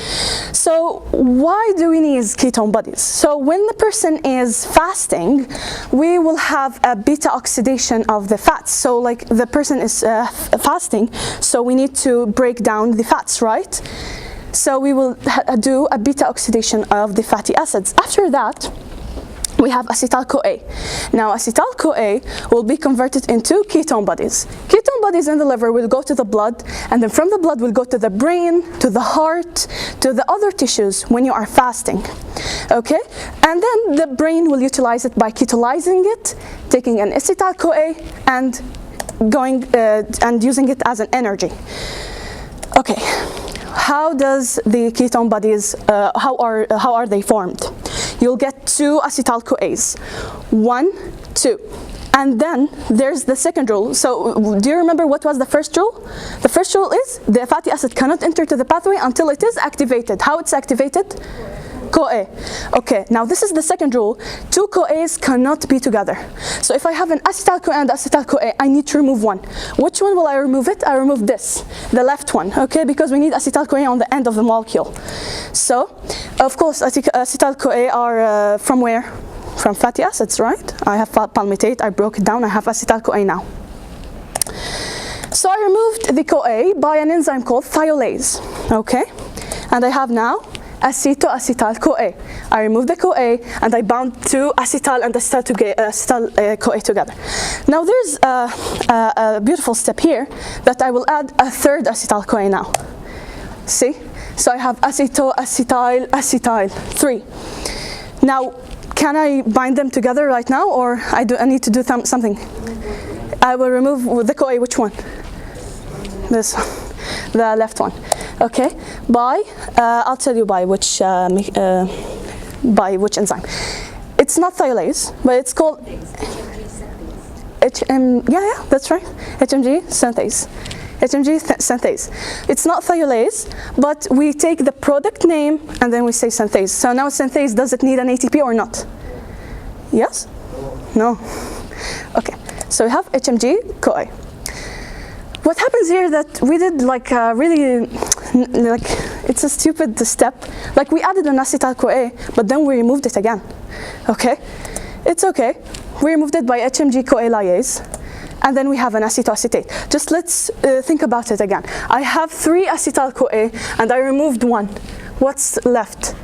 So why do we need ketone bodies? So when the person is fasting, we will have a beta oxidation of the fats. So like the person is fasting, so we need to break down the fats, right? So we will do a beta oxidation of the fatty acids. After that, we have acetyl-CoA. Now acetyl-CoA will be converted into ketone bodies. Ketone bodies in the liver will go to the blood, and then from the blood will go to the brain, to the heart, to the other tissues when you are fasting. Okay? And then the brain will utilize it by ketolizing it, taking an acetyl-CoA and going and using it as an energy. Okay. How does the ketone bodies, how are they formed? You'll get 2 acetyl-CoAs, 1, 2. And then there's the second rule. So do you remember what was the first rule? The first rule is the fatty acid cannot enter to the pathway until it is activated. How it's activated? CoA. Okay, now this is the second rule. 2 CoAs cannot be together. So if I have an acetyl-CoA and acetyl-CoA, I need to remove one. Which one will I remove it? I remove this, the left one, okay, because we need acetyl-CoA on the end of the molecule. So, of course, acetyl-CoA are from where? From fatty acids, right? I have palmitate, I broke it down, I have acetyl-CoA now. So I removed the CoA by an enzyme called thiolase, okay? And I have now acetoacetyl-CoA. I remove the CoA and I bound 2 acetyl and acetyl-CoA together. Now there's a beautiful step here that I will add a 3rd acetyl-CoA now. See? So I have acetoacetyl-acetyl 3. Now, can I bind them together right now, or I need to do something? I will remove the CoA. Which one? This one, the left one. Okay, I'll tell you by which enzyme. It's not thiolase, but it's called yeah, that's right. HMG synthase. Synthase. It's not thiolase, but we take the product name and then we say synthase. So now synthase, does it need an ATP or not? Yes? No. Okay. So we have HMG-CoA. What happens here that we did like really like, it's a stupid step. Like, we added an acetyl-CoA, but then we removed it again. Okay? It's okay. We removed it by HMG-CoA lyase, and then we have an acetoacetate. Just let's think about it again. I have 3 acetyl-CoA, and I removed 1. What's left?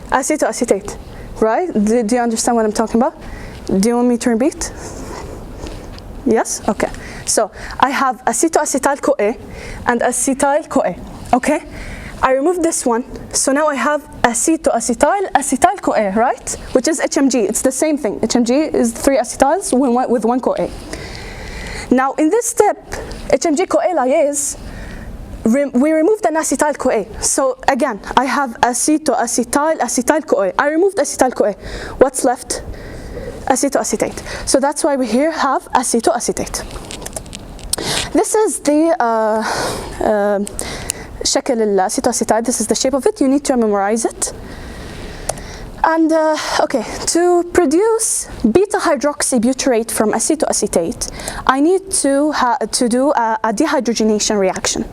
Acetoacetate, right? Do you understand what I'm talking about? Do you want me to repeat? Yes? Okay. So I have acetoacetyl-CoA and acetyl-CoA, okay? I removed this one, so now I have acetoacetyl-CoA, right? Which is HMG, it's the same thing. HMG is 3 acetyls with 1 CoA. Now in this step, HMG-CoA lyase, we removed an acetyl-CoA. So again, I have acetyl-CoA. I removed acetyl-CoA. What's left? Acetoacetate. So that's why we here have acetoacetate. This is the شكل الacetoacetate. This is the shape of it. You need to memorize it. And okay, to produce beta-hydroxybutyrate from acetoacetate, I need to do a dehydrogenation reaction.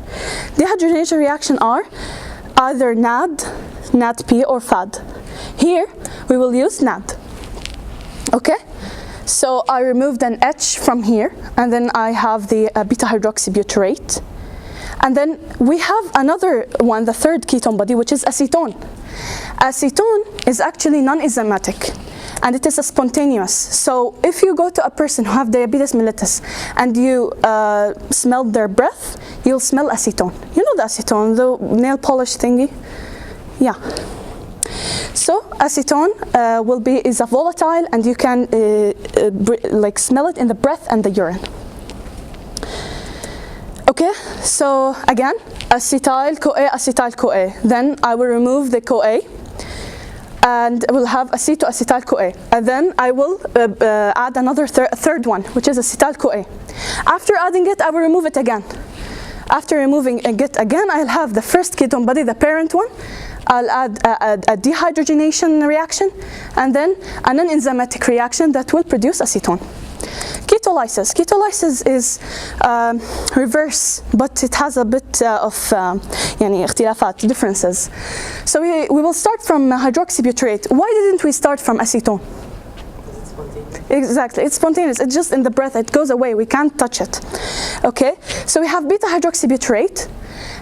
Dehydrogenation reaction are either NAD, NADP, or FAD. Here, we will use NAD. Okay? So I removed an H from here, and then I have the beta-hydroxybutyrate. And then we have another one, the third ketone body, which is acetone. Acetone is actually non-enzymatic, and it is a spontaneous. So if you go to a person who have diabetes mellitus and you smell their breath, you'll smell acetone. You know the acetone, the nail polish thingy? Yeah. So acetone is a volatile, and you can like smell it in the breath and the urine. Okay, so again, acetyl-CoA, acetyl-CoA. Then I will remove the CoA, and we'll have acetoacetyl-CoA. And then I will add another third one, which is acetyl-CoA. After adding it, I will remove it again. After removing it again, I'll have the first ketone body, the parent one. I'll add a dehydrogenation reaction, and then a non-enzymatic reaction that will produce acetone. Ketolysis. Ketolysis is reverse, but it has a bit of differences. So we will start from hydroxybutyrate. Why didn't we start from acetone? It's spontaneous. Exactly, it's spontaneous. It's just in the breath. It goes away. We can't touch it. Okay, so we have beta-hydroxybutyrate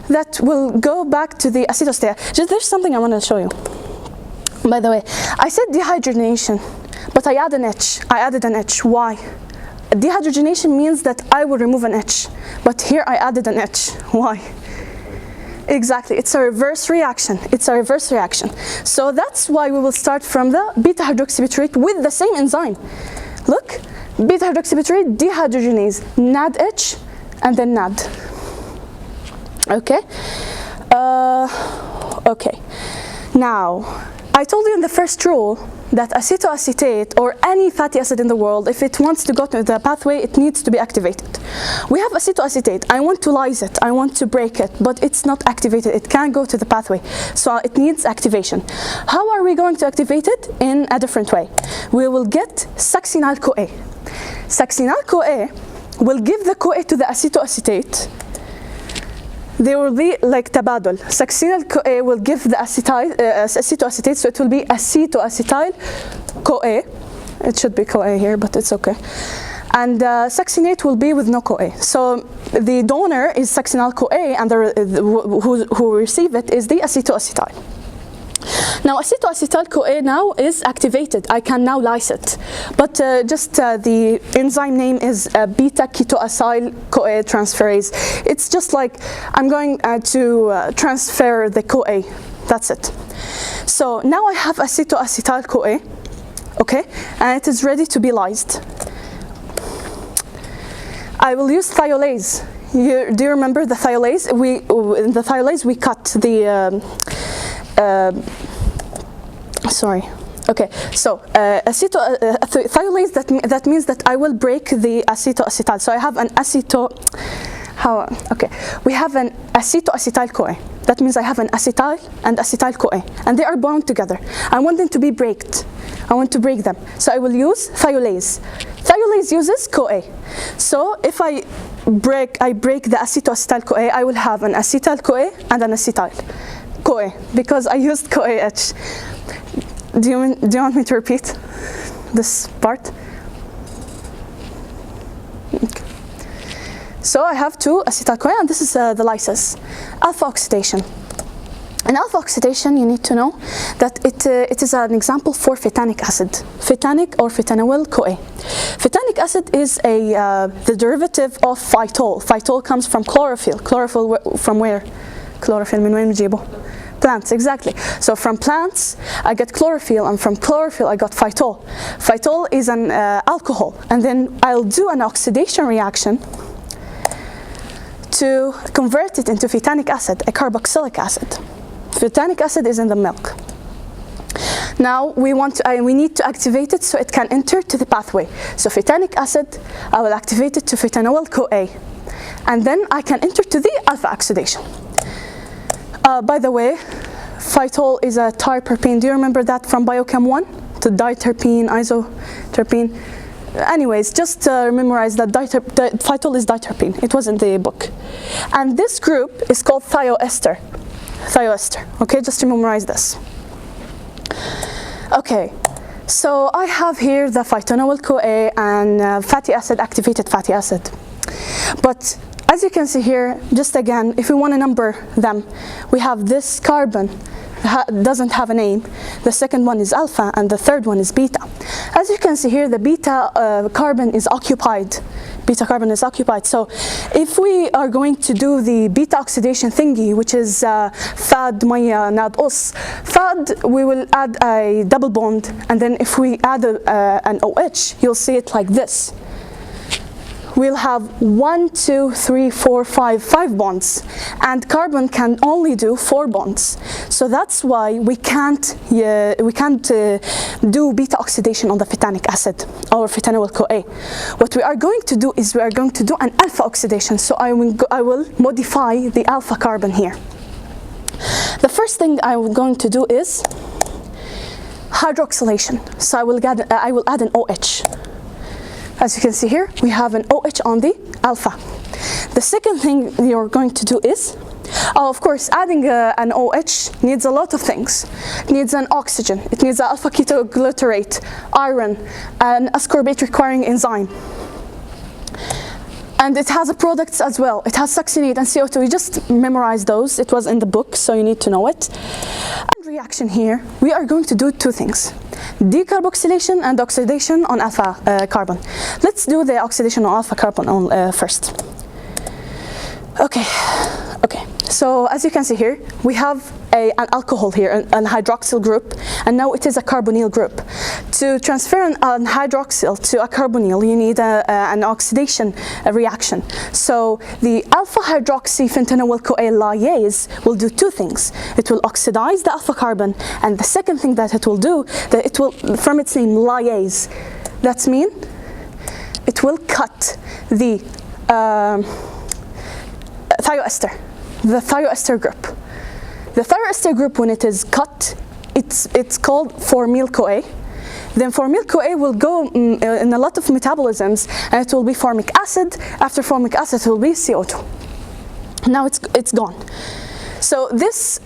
that will go back to the acetoacetate. There's something I want to show you. By the way, I said dehydrogenation, but I added an H. Why? Dehydrogenation means that I will remove an H, but here I added an H. Why? Exactly, it's a reverse reaction. It's a reverse reaction. So that's why we will start from the beta-hydroxybutyrate with the same enzyme. Look, beta-hydroxybutyrate dehydrogenase, NADH, and then NAD. Okay? Okay. Now, I told you in the first rule that acetoacetate, or any fatty acid in the world, if it wants to go to the pathway, it needs to be activated. We have acetoacetate. I want to lyse it. I want to break it, but it's not activated. It can't go to the pathway, so it needs activation. How are we going to activate it? In a different way. We will get succinyl-CoA. Succinyl-CoA will give the CoA to the acetoacetate. They will be like tabadul. Succinyl-CoA will give the acetoacetate, so it will be acetoacetyl-CoA. It should be CoA here, but it's okay. And succinate will be with no CoA. So the donor is succinyl-CoA, and who receive it is the acetoacetyl. Now acetoacetyl-CoA now is activated. I can now lyse it, but the enzyme name is beta-ketoacyl-CoA transferase. It's just like I'm going to transfer the CoA. That's it. So now I have acetoacetyl-CoA, okay, and it is ready to be lysed. I will use thiolase. Do you remember the thiolase? In the thiolase we cut the sorry. Okay, so thiolase, that means that I will break the acetoacetyl. So I have an we have an acetoacetyl-CoA. That means I have an acetyl and acetyl-CoA, and they are bound together. I want them to be braked. I want to break them. So I will use thiolase. Thiolase uses CoA. So if I break the acetyl-CoA, I will have an acetyl-CoA and an acetyl-CoA because I used CoAH. Do you want me to repeat this part? Okay. So I have two acetyl-CoA, and this is the lysis. Alpha oxidation. In alpha oxidation, you need to know that it is an example for phytanic acid, phytanic or phytanyl-CoA. Phytanic acid is the derivative of phytol. Phytol comes from chlorophyll. Chlorophyll from where? Chlorophyll من وين بنجيبه? Plants, exactly. So from plants, I get chlorophyll, and from chlorophyll, I got phytol. Phytol is an alcohol, and then I'll do an oxidation reaction to convert it into phytanic acid, a carboxylic acid. Phytanic acid is in the milk. Now we need to activate it so it can enter to the pathway. So phytanic acid, I will activate it to phytanyl-CoA, and then I can enter to the alpha oxidation. By the way, phytol is a terpene. Do you remember that from Biochem 1? The diterpene, isoterpene. Anyways, just memorize that phytol is diterpene. It was in the book. And this group is called thioester. Thioester. Okay, just to memorize this. Okay, so I have here the phytanyl-CoA and fatty acid, activated fatty acid. But as you can see here, just again, if we want to number them, we have this carbon doesn't have a name. The second one is alpha, and the third one is beta. As you can see here, the beta carbon is occupied. Beta carbon is occupied. So if we are going to do the beta oxidation thingy, which is FAD مية ناد أس, FAD, we will add a double bond, and then if we add an OH, you'll see it like this. We'll have 1, 2, 3, 4, 5 bonds, and carbon can only do 4 bonds. So that's why we can't do beta oxidation on the phytanic acid or phytanyl-CoA. What we are going to do is we are going to do an alpha oxidation. So I will modify the alpha carbon here. The first thing I'm going to do is hydroxylation. So I will add an OH. As you can see here, we have an OH on the alpha. The second thing you're going to do is, of course, adding an OH needs a lot of things. It needs an oxygen, it needs an alpha ketoglutarate, iron, an ascorbate requiring enzyme. And it has products as well. It has succinate and CO2. You just memorize those. It was in the book, so you need to know it. And reaction here, we are going to do 2 things. Decarboxylation and oxidation on alpha carbon. Let's do the oxidation on alpha carbon first. Okay. So as you can see here, we have an alcohol here, an hydroxyl group, and now it is a carbonyl group. To transfer an hydroxyl to a carbonyl, you need an oxidation reaction. So the alpha hydroxy phentenyl-CoA lyase will do 2 things. It will oxidize the alpha carbon, and the second thing that it will do, that it will, from its name, lyase, that means it will cut the thioester. The thioester group. The thioester group, when it is cut, it's called formyl-CoA. Then formyl-CoA will go in a lot of metabolisms, and it will be formic acid. After formic acid, it will be CO2. Now it's gone. So this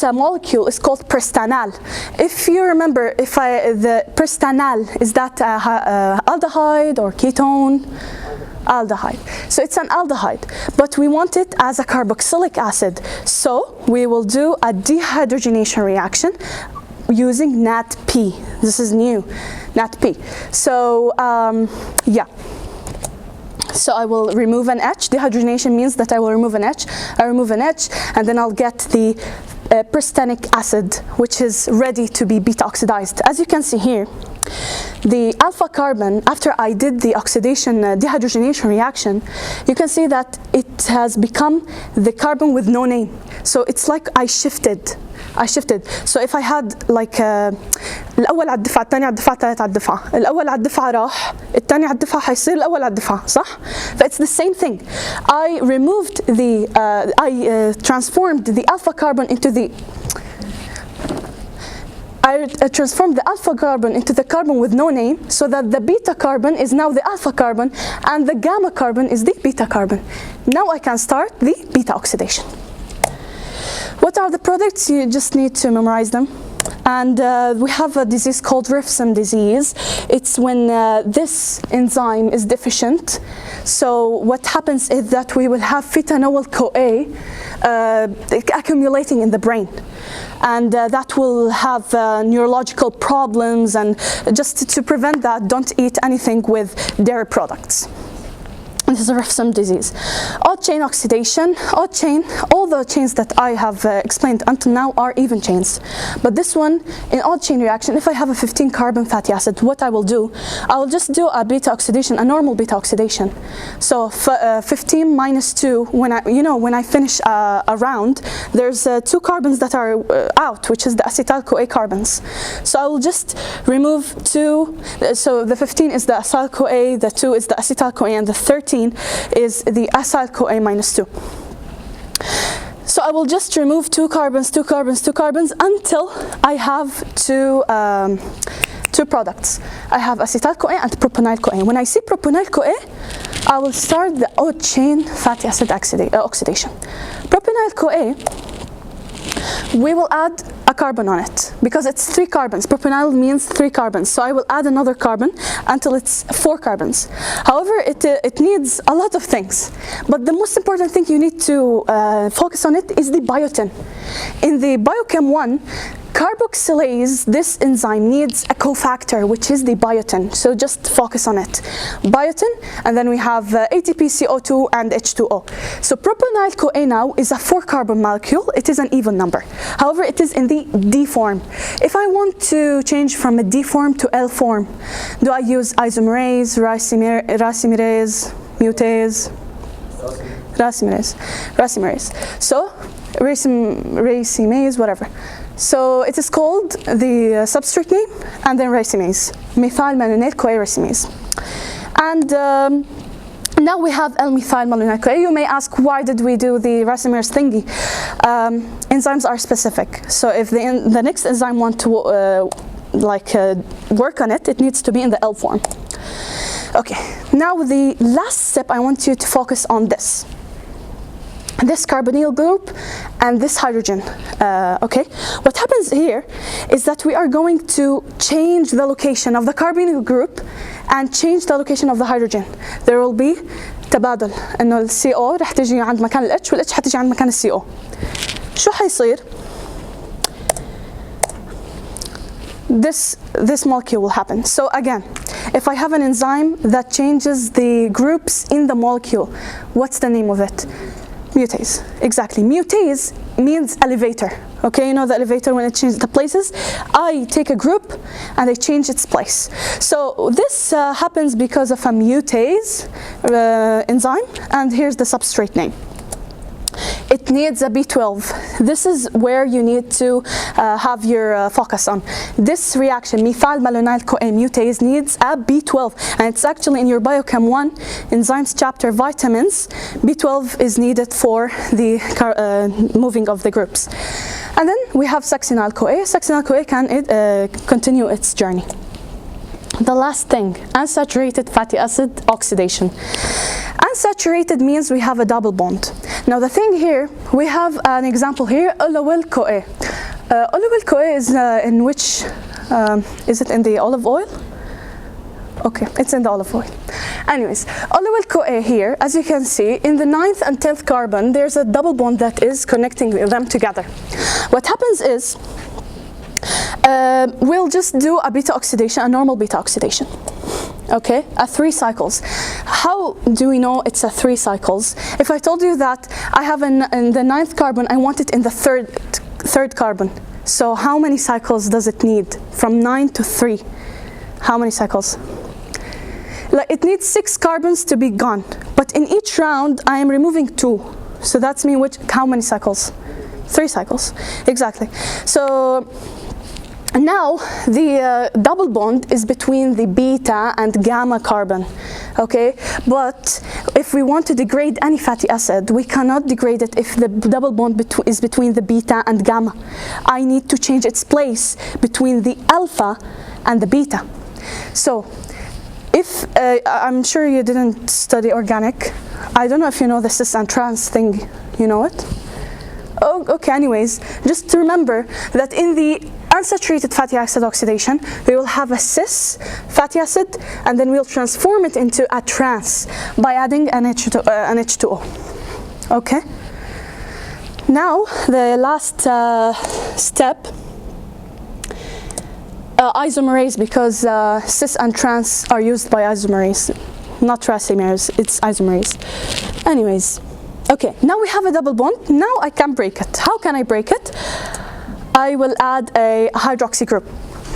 molecule is called prestanal. If you remember, the prestanal, is that aldehyde or ketone? Aldehyde. So it's an aldehyde, but we want it as a carboxylic acid. So we will do a dehydrogenation reaction using NADP. This is new, NADP. So yeah. So I will remove an H. Dehydrogenation means that I will remove an H. I remove an H, and then I'll get the pristanic acid, which is ready to be beta oxidized. As you can see here, the alpha carbon, after I did the oxidation dehydrogenation reaction, you can see that it has become the carbon with no name. So it's like I shifted. So if I had like الأول على الدفعة، الثاني على الدفعة، الثالث على الدفعة، الأول على الدفعة راح، الثاني على الدفعة حيصير الأول على الدفعة، صح؟ It's the same thing. I removed the, I transformed the alpha carbon into the I transformed the alpha carbon into the carbon with no name, so that the beta carbon is now the alpha carbon and the gamma carbon is the beta carbon. Now I can start the beta oxidation. What are the products? You just need to memorize them. And we have a disease called Refsum disease. It's when this enzyme is deficient. So what happens is that we will have phenol-CoA accumulating in the brain. And that will have neurological problems, and just to prevent that, don't eat anything with dairy products. This is a Refsum disease. Odd chain oxidation. Odd chain, all the chains that I have explained until now are even chains. But this one, in odd chain reaction, if I have a 15 carbon fatty acid, what I will do, I will just do a beta oxidation, a normal beta oxidation. So 15 minus 2, when I finish a round, there's 2 carbons that are out, which is the acetyl-CoA carbons. So I will just remove 2, so the 15 is the acyl-CoA, the 2 is the acetyl-CoA, and the 13 is the acyl-CoA minus 2. So I will just remove 2 carbons, 2 carbons, 2 carbons until I have two products. I have acetyl-CoA and propanyl-CoA. When I see propanyl-CoA, I will start the odd chain fatty acid oxidation. Propanyl-CoA, we will add a carbon on it because it's 3 carbons. Propanyl means 3 carbons, so I will add another carbon until it's 4 carbons. However, it needs a lot of things, but the most important thing you need to focus on it is the biotin. In the biochem 1, carboxylase, this enzyme needs a cofactor, which is the biotin, so just focus on it. Biotin, and then we have ATP, CO2, and H2O. So propanyl-CoA now is a 4 carbon molecule. It is an even number. However, it is in the D form. If I want to change from a D form to L form, do I use isomerase, racemase, mutase? Racemase. So racemase, whatever. So it is called the substrate name and then racemase, methyl malonyl-CoA racemase. And now we have L-methyl malonyl-CoA. You may ask, why did we do the racemase thingy? Enzymes are specific. So if the next enzyme want to work on it, it needs to be in the L form. Okay, now the last step, I want you to focus on this carbonyl group and this hydrogen. Okay, what happens here is that we are going to change the location of the carbonyl group and change the location of the hydrogen. There will be تبادل انه ال CO رح تجي عند مكان ال H وال H حتجي عند مكان ال CO. شو حيصير؟ This molecule will happen. So again, if I have an enzyme that changes the groups in the molecule, what's the name of it? Mutase. Exactly. Mutase means elevator. Okay, you know the elevator when it changes the places? I take a group and I change its place. So this happens because of a mutase enzyme, and here's the substrate name. It needs a B12. This is where you need to have your focus on. This reaction, methyl malonyl-CoA mutase, needs a B12, and it's actually in your biochem 1 enzymes chapter, vitamins. B12 is needed for the moving of the groups. And then we have succinyl-CoA. Succinyl-CoA can continue its journey. The last thing, unsaturated fatty acid oxidation. Unsaturated means we have a double bond. Now the thing here, we have an example here, oleuel-CoA. Oleuel-CoA is in which, is it in the olive oil? Okay, it's in the olive oil. Anyways, oleuel-CoA here, as you can see, in the 9th and 10th carbon, there's a double bond that is connecting them together. What happens is, we'll just do a beta oxidation, a normal beta oxidation. Okay, 3 cycles. How do we know it's 3 cycles? If I told you that I have in the 9th carbon, I want it in the third carbon. So how many cycles does it need? From 9 to 3. How many cycles? Like, it needs 6 carbons to be gone. But in each round, I am removing 2. So that's mean how many cycles? 3 cycles. Exactly. So now the double bond is between the beta and gamma carbon. Okay, but if if we want to degrade any fatty acid, we cannot degrade it if the double bond is between the beta and gamma. I need to change its place between the alpha and the beta. So if, I'm sure you didn't study organic. I don't know if you know the cis and trans thing. You know it? Oh, okay, anyways, just to remember that in the unsaturated fatty acid oxidation, we will have a cis fatty acid, and then we'll transform it into a trans by adding an H2O. Okay? Now, the last step, isomerase, because cis and trans are used by isomerase, not tracimers, it's isomerase. Anyways, okay, now we have a double bond. Now I can break it. How can I break it? I will add a hydroxy group.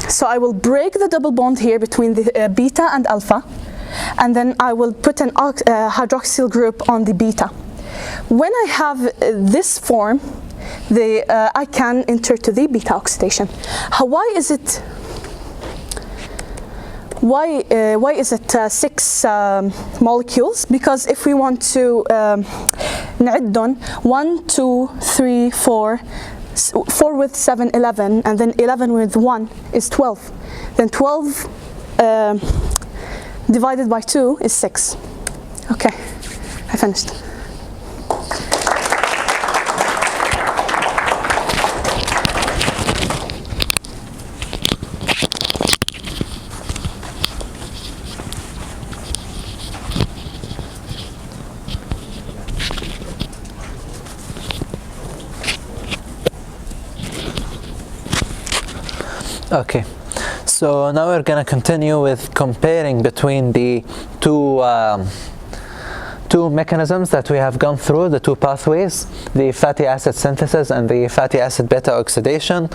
So I will break the double bond here between the beta and alpha, and then I will put an hydroxyl group on the beta. When I have this form, I can enter to the beta oxidation. Why is it 6 molecules? Because if we want to نعدهم 1, 2, 3, 4, 4 with 7, 11, and then 11 with 1 is 12. Then 12 divided by 2 is 6. Okay, I finished. Okay, so now we're going to continue with comparing between the two mechanisms that we have gone through, the two pathways, the fatty acid synthesis and the fatty acid beta oxidation.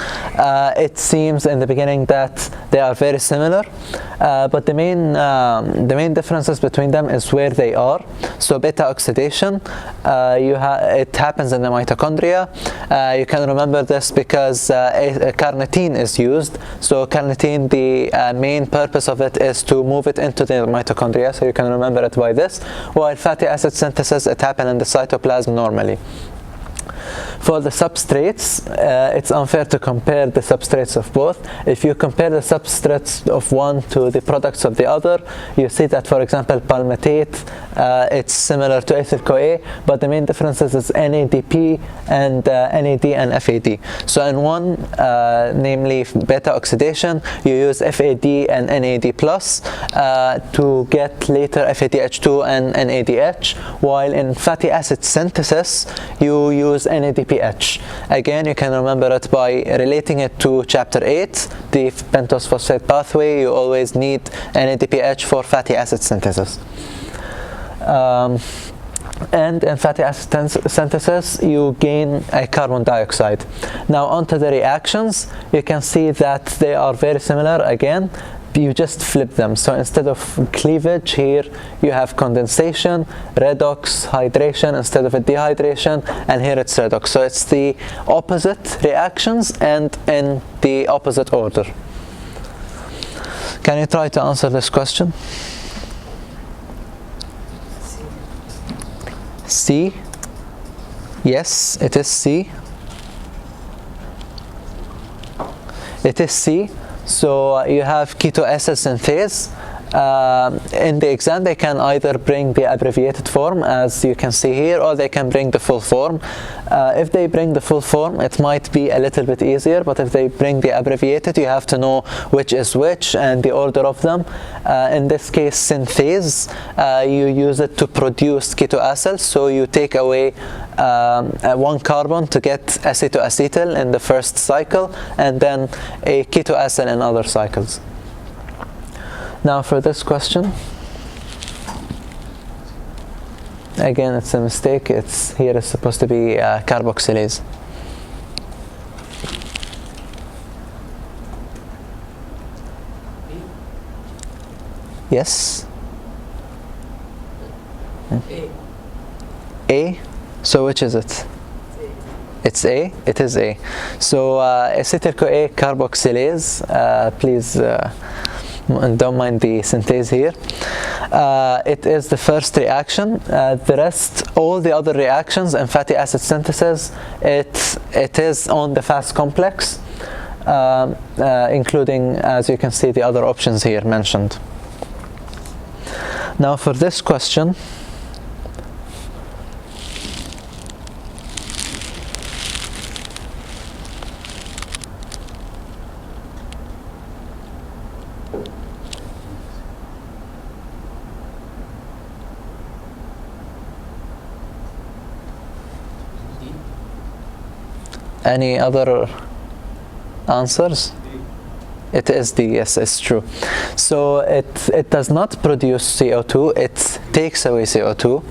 It seems in the beginning that they are very similar, but the main differences between them is where they are. So beta oxidation, it happens in the mitochondria. You can remember this because carnitine is used. So carnitine, the main purpose of it is to move it into the mitochondria, so you can remember it by this. While fatty acid synthesis, it happens in the cytoplasm normally. For the substrates, it's unfair to compare the substrates of both. If you compare the substrates of one to the products of the other, you see that, for example, palmitate, it's similar to ethyl-CoA, but the main differences is NADP and NAD and FAD. So in one, namely beta oxidation, you use FAD and NAD plus to get later FADH2 and NADH, while in fatty acid synthesis, you use NADPH. Again, you can remember it by relating it to chapter 8, the pentose phosphate pathway. You always need NADPH for fatty acid synthesis. And in fatty acid synthesis, you gain a carbon dioxide. Now onto the reactions, you can see that they are very similar. Again, you just flip them. So instead of cleavage, here you have condensation, redox, hydration instead of a dehydration, and here it's redox. So it's the opposite reactions and in the opposite order. Can you try to answer this question? C. Yes, it is C. It is C. So you have ketoacyl synthase. In the exam, they can either bring the abbreviated form, as you can see here, or they can bring the full form. If they bring the full form, it might be a little bit easier, but if they bring the abbreviated, you have to know which is which and the order of them. In this case, synthase, you use it to produce ketoacyl, so you take away one carbon to get acetoacetyl in the first cycle, and then a ketoacyl in other cycles. Now for this question, again it's a mistake. Here it's supposed to be carboxylase. Yes. A. So which is it? It's A. It is A. So acetyl-CoA carboxylase. Please and don't mind the synthase here. It is the first reaction. The rest, all the other reactions in fatty acid synthesis, it is on the fast complex, including, as you can see, the other options here mentioned. Now for this question, any other answers? It is D, yes, it's true. So it does not produce CO2, it takes away CO2,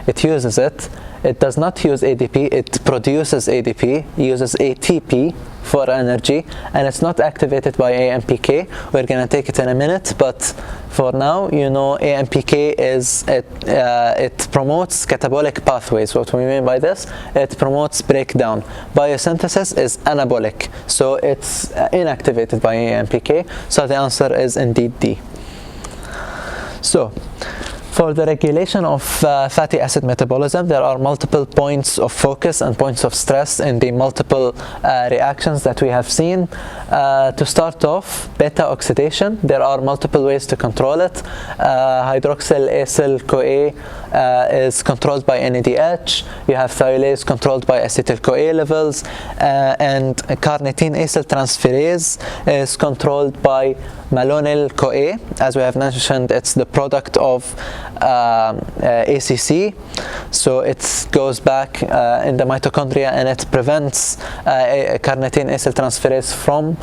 it uses it. It does not use ADP, it produces ADP, uses ATP for energy, and it's not activated by AMPK. We're going to take it in a minute, but for now, you know, AMPK is, it promotes catabolic pathways. What we mean by this, it promotes breakdown. Biosynthesis is anabolic, so it's inactivated by AMPK, so the answer is indeed D. So, for the regulation of fatty acid metabolism, there are multiple points of focus and points of stress in the multiple reactions that we have seen. To start off, beta oxidation, there are multiple ways to control it. Hydroxyl acyl-CoA is controlled by NADH. You have thiolase controlled by acetyl-CoA levels, and carnitine acyltransferase is controlled by malonyl-CoA. As we have mentioned, it's the product of ACC, so it goes back in the mitochondria and it prevents carnitine acyltransferase from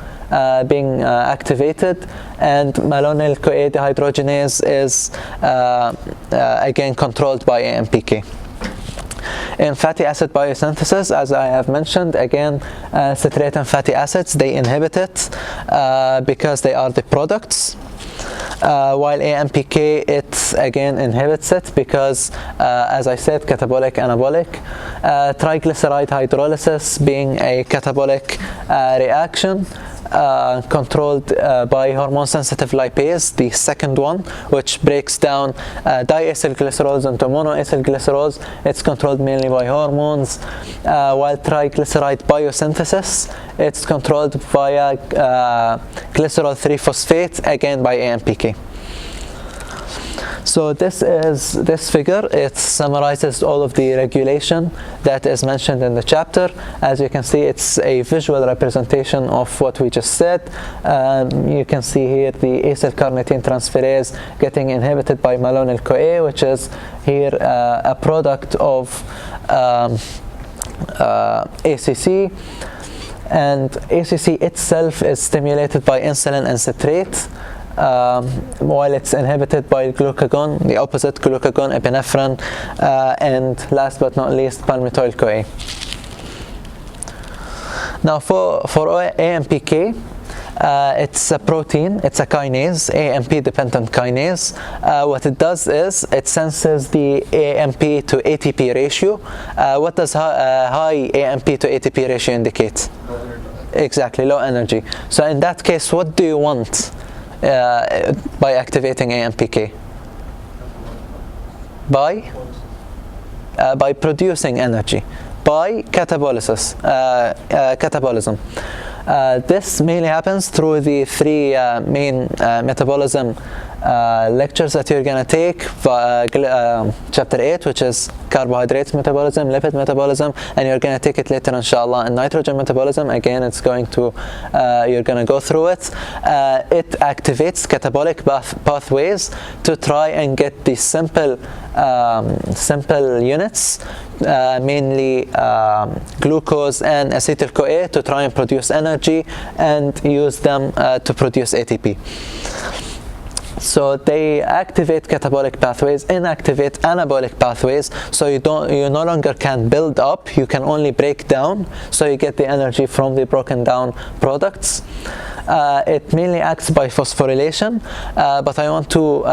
being activated, and malonyl-CoA dehydrogenase is again controlled by AMPK. In fatty acid biosynthesis, as I have mentioned, again, citrate and fatty acids, they inhibit it because they are the products. While AMPK, it again inhibits it because, as I said, catabolic, anabolic. Triglyceride hydrolysis being a catabolic reaction, controlled by hormone-sensitive lipase, the second one, which breaks down diacylglycerols into monoacylglycerols. It's controlled mainly by hormones, while triglyceride biosynthesis, it's controlled via glycerol 3-phosphate, again by AMPK. So this figure, it summarizes all of the regulation that is mentioned in the chapter. As you can see, it's a visual representation of what we just said. You can see here the acylcarnitine transferase getting inhibited by malonyl-CoA, which is here a product of ACC. And ACC itself is stimulated by insulin and citrate, while it's inhibited by glucagon, the opposite, glucagon, epinephrine, and last but not least, palmitoyl-CoA. Now for AMPK, it's a protein, it's a kinase, AMP-dependent kinase. What it does is it senses the AMP to ATP ratio. What does high AMP to ATP ratio indicate? Low energy. Exactly, low energy. So in that case, what do you want by activating AMPK? By producing energy, by catabolism. This mainly happens through the three main metabolism lectures that you're going to take, chapter 8, which is carbohydrate metabolism, lipid metabolism, and you're going to take it later inshallah in nitrogen metabolism. Again, it's going to you're going to go through it. It activates catabolic pathways to try and get the simple units, mainly glucose and acetyl-CoA, to try and produce energy and use them to produce ATP. So they activate catabolic pathways, inactivate anabolic pathways, so you no longer can build up, you can only break down, so you get the energy from the broken down products. It mainly acts by phosphorylation, but I want to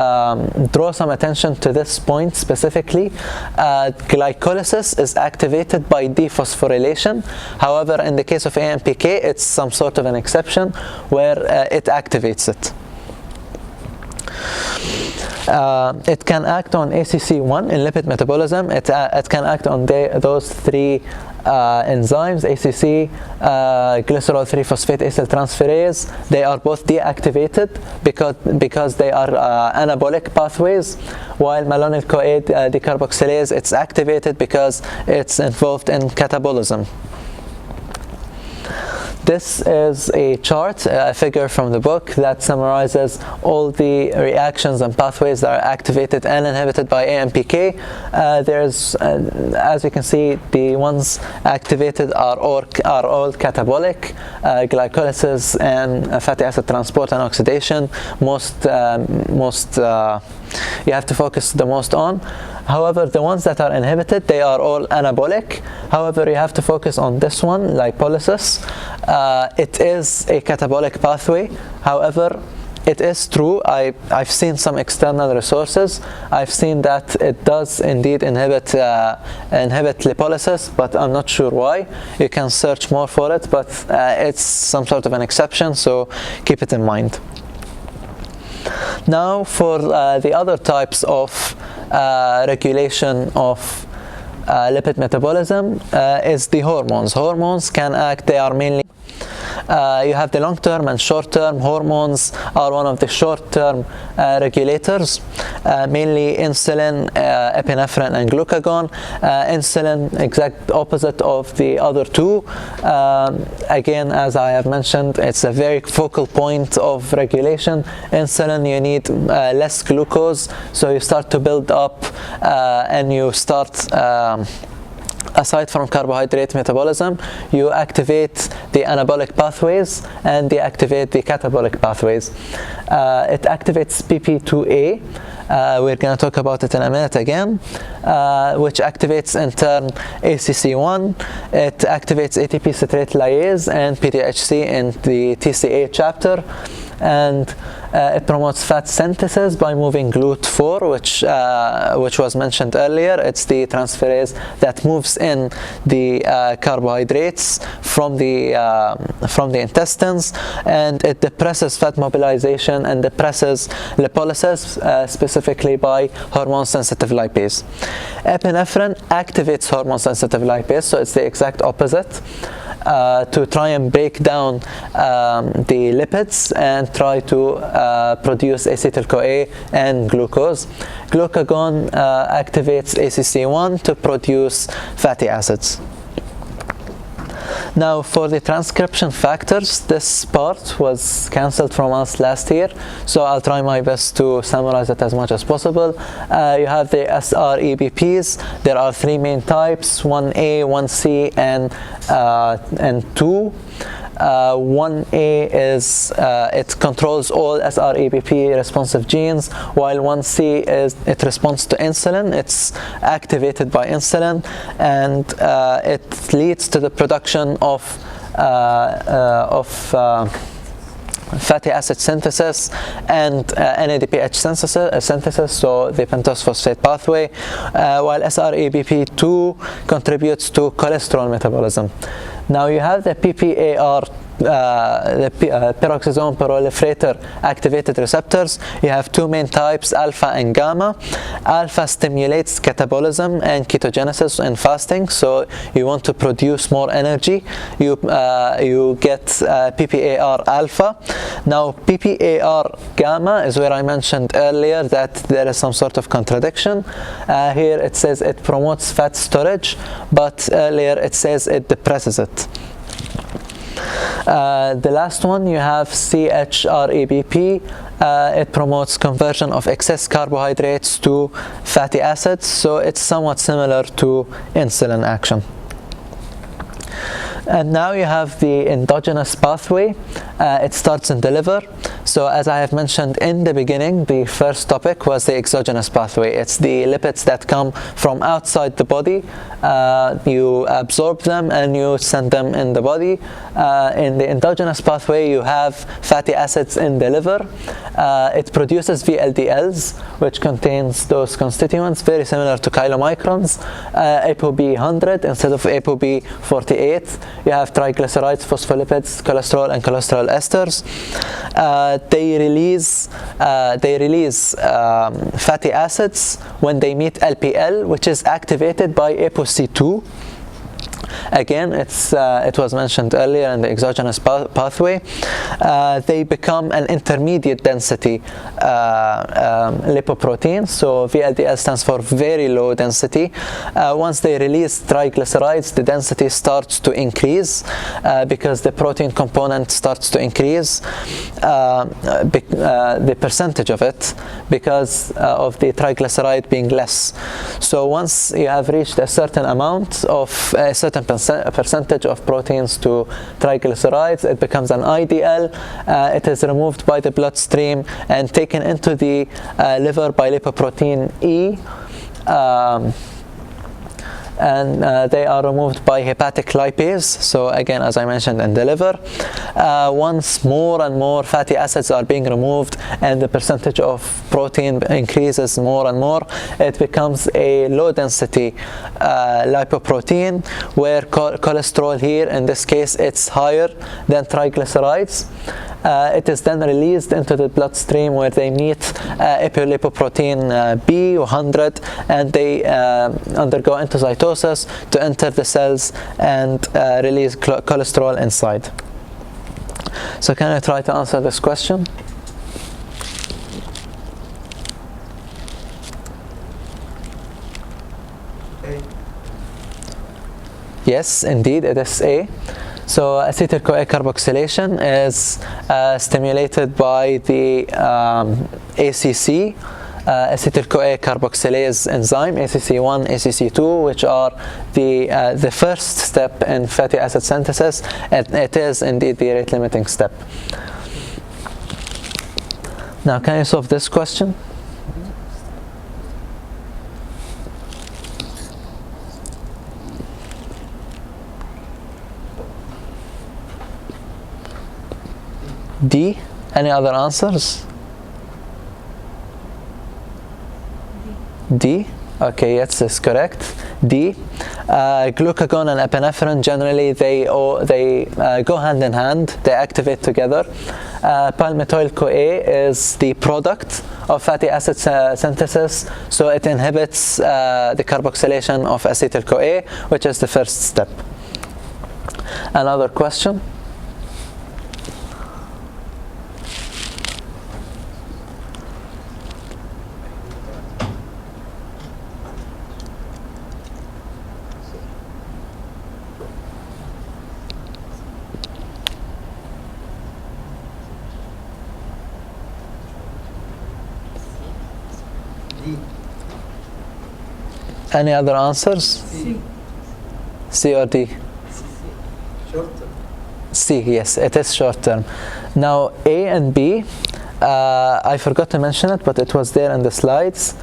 draw some attention to this point specifically. Glycolysis is activated by dephosphorylation. However, in the case of AMPK, it's some sort of an exception where it activates it. It can act on ACC1 in lipid metabolism. It can act on those three enzymes, ACC, glycerol 3-phosphate acyl transferase. They are both deactivated because they are anabolic pathways, while malonyl-CoA decarboxylase, it's activated because it's involved in catabolism. This is a chart, a figure from the book that summarizes all the reactions and pathways that are activated and inhibited by AMPK. As you can see, the ones activated are all catabolic, glycolysis and fatty acid transport and oxidation. You have to focus the most on. However, the ones that are inhibited, they are all anabolic. However, you have to focus on this one, lipolysis. It is a catabolic pathway. However, it is true, I've seen some external resources. I've seen that it does indeed inhibit lipolysis, but I'm not sure why. You can search more for it, but it's some sort of an exception, so keep it in mind. Now for the other types of regulation of lipid metabolism is the hormones. Hormones can act, they are mainly you have the long-term and short-term. Hormones are one of the short-term regulators, mainly insulin, epinephrine, and glucagon. Insulin, exact opposite of the other two. Again, as I have mentioned, it's a very focal point of regulation. Insulin, you need less glucose, so you start to build up and you start aside from carbohydrate metabolism, you activate the anabolic pathways and deactivate the catabolic pathways. It activates PP2A. We're going to talk about it in a minute again, which activates in turn ACC1. It activates ATP citrate lyase and PDHC in the TCA chapter. And it promotes fat synthesis by moving GLUT4, which was mentioned earlier. It's the transferase that moves in the carbohydrates from the intestines, and it depresses fat mobilization and depresses lipolysis, specifically by hormone-sensitive lipase. Epinephrine activates hormone-sensitive lipase, so it's the exact opposite. To try and break down the lipids and try to produce acetyl-CoA and glucose. Glucagon activates ACC1 to produce fatty acids. Now for the transcription factors, this part was cancelled from us last year, so I'll try my best to summarize it as much as possible. You have the SREBPs. There are three main types: 1A, 1C, and 2. 1A is it controls all SREBP responsive genes, while 1C is it responds to insulin. It's activated by insulin, and it leads to the production of fatty acid synthesis and NADPH synthesis, so the pentose phosphate pathway, while SREBP2 contributes to cholesterol metabolism. Now you have the PPAR, the peroxisome proliferator activated receptors. You have two main types, alpha and gamma. Alpha stimulates catabolism and ketogenesis in fasting, so you want to produce more energy. You get PPAR alpha. Now PPAR gamma is where I mentioned earlier that there is some sort of contradiction. Here it says it promotes fat storage, but earlier it says it depresses it. The last one, you have CHREBP. It promotes conversion of excess carbohydrates to fatty acids, so it's somewhat similar to insulin action. And now you have the endogenous pathway. It starts in the liver. So as I have mentioned in the beginning, the first topic was the exogenous pathway. It's the lipids that come from outside the body. You absorb them and you send them in the body. In the endogenous pathway, you have fatty acids in the liver. It produces VLDLs, which contains those constituents, very similar to chylomicrons. ApoB 100 instead of ApoB 48. You have triglycerides, phospholipids, cholesterol, and cholesterol esters. they release fatty acids when they meet LPL, which is activated by ApoC2. Again, it was mentioned earlier in the exogenous pathway. They become an intermediate density lipoprotein. So VLDL stands for very low density. Once they release triglycerides, the density starts to increase because the protein component starts to increase, the percentage of it, because of the triglyceride being less. So once you have reached a certain amount of a certain percentage of proteins to triglycerides, it becomes an IDL. It is removed by the bloodstream and taken into the liver by lipoprotein E. And they are removed by hepatic lipase. So again, as I mentioned, in the liver, once more and more fatty acids are being removed and the percentage of protein increases more and more, it becomes a low density lipoprotein, where cholesterol here, in this case, it's higher than triglycerides. It is then released into the bloodstream, where they meet apolipoprotein B100, and they undergo endocytosis to enter the cells and release cholesterol inside. So can I try to answer this question? A. Yes, indeed, it is A. So acetyl-CoA carboxylation is stimulated by the ACC, acetyl-CoA carboxylase enzyme, ACC1, ACC2, which are the first step in fatty acid synthesis, and it is indeed the rate-limiting step. Now, can you solve this question? D. Any other answers? D. Okay, yes, that's correct. D. Glucagon and epinephrine, generally they go hand in hand. They activate together. Palmitoyl-CoA is the product of fatty acid synthesis, so it inhibits the carboxylation of acetyl-CoA, which is the first step. Another question? Any other answers? C. C or D? Short term. C, yes, it is short term. Now, A and B, I forgot to mention it, but it was there in the slides.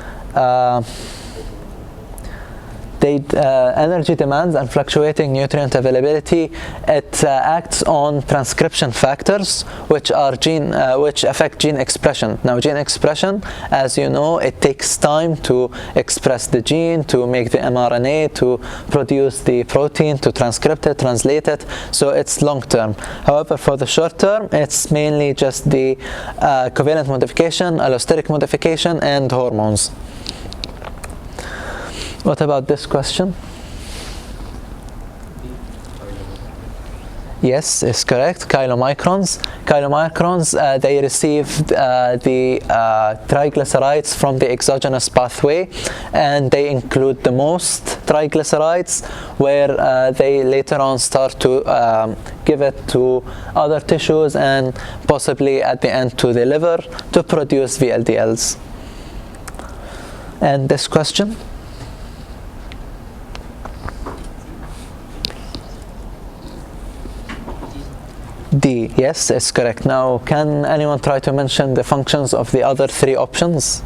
Energy demands and fluctuating nutrient availability, it acts on transcription factors, which affect gene expression. Now, gene expression, as you know, it takes time to express the gene, to make the mRNA, to produce the protein, to transcript it, translate it. So it's long term. However, for the short term, it's mainly just the covalent modification, allosteric modification, and hormones. What about this question? Yes, it's correct. Chylomicrons. Chylomicrons, they receive the triglycerides from the exogenous pathway, and they include the most triglycerides, where they later on start to give it to other tissues and possibly at the end to the liver to produce VLDLs. And this question? D, yes, it's correct. Now, can anyone try to mention the functions of the other three options?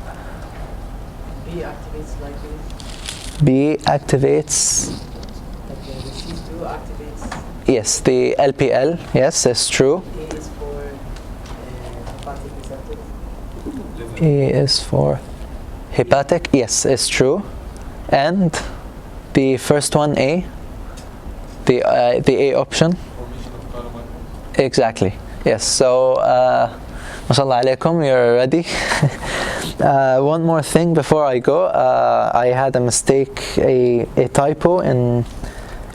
B activates lipase. B activates, Okay, the C2 activates. yes, the LPL, yes, it's true. A is for hepatic receptor. E is for hepatic, yes, it's true. And the first one, A, the A option. Exactly. Yes. So Mashallah alaikum, you're ready. One more thing before I go. I had a mistake, a typo in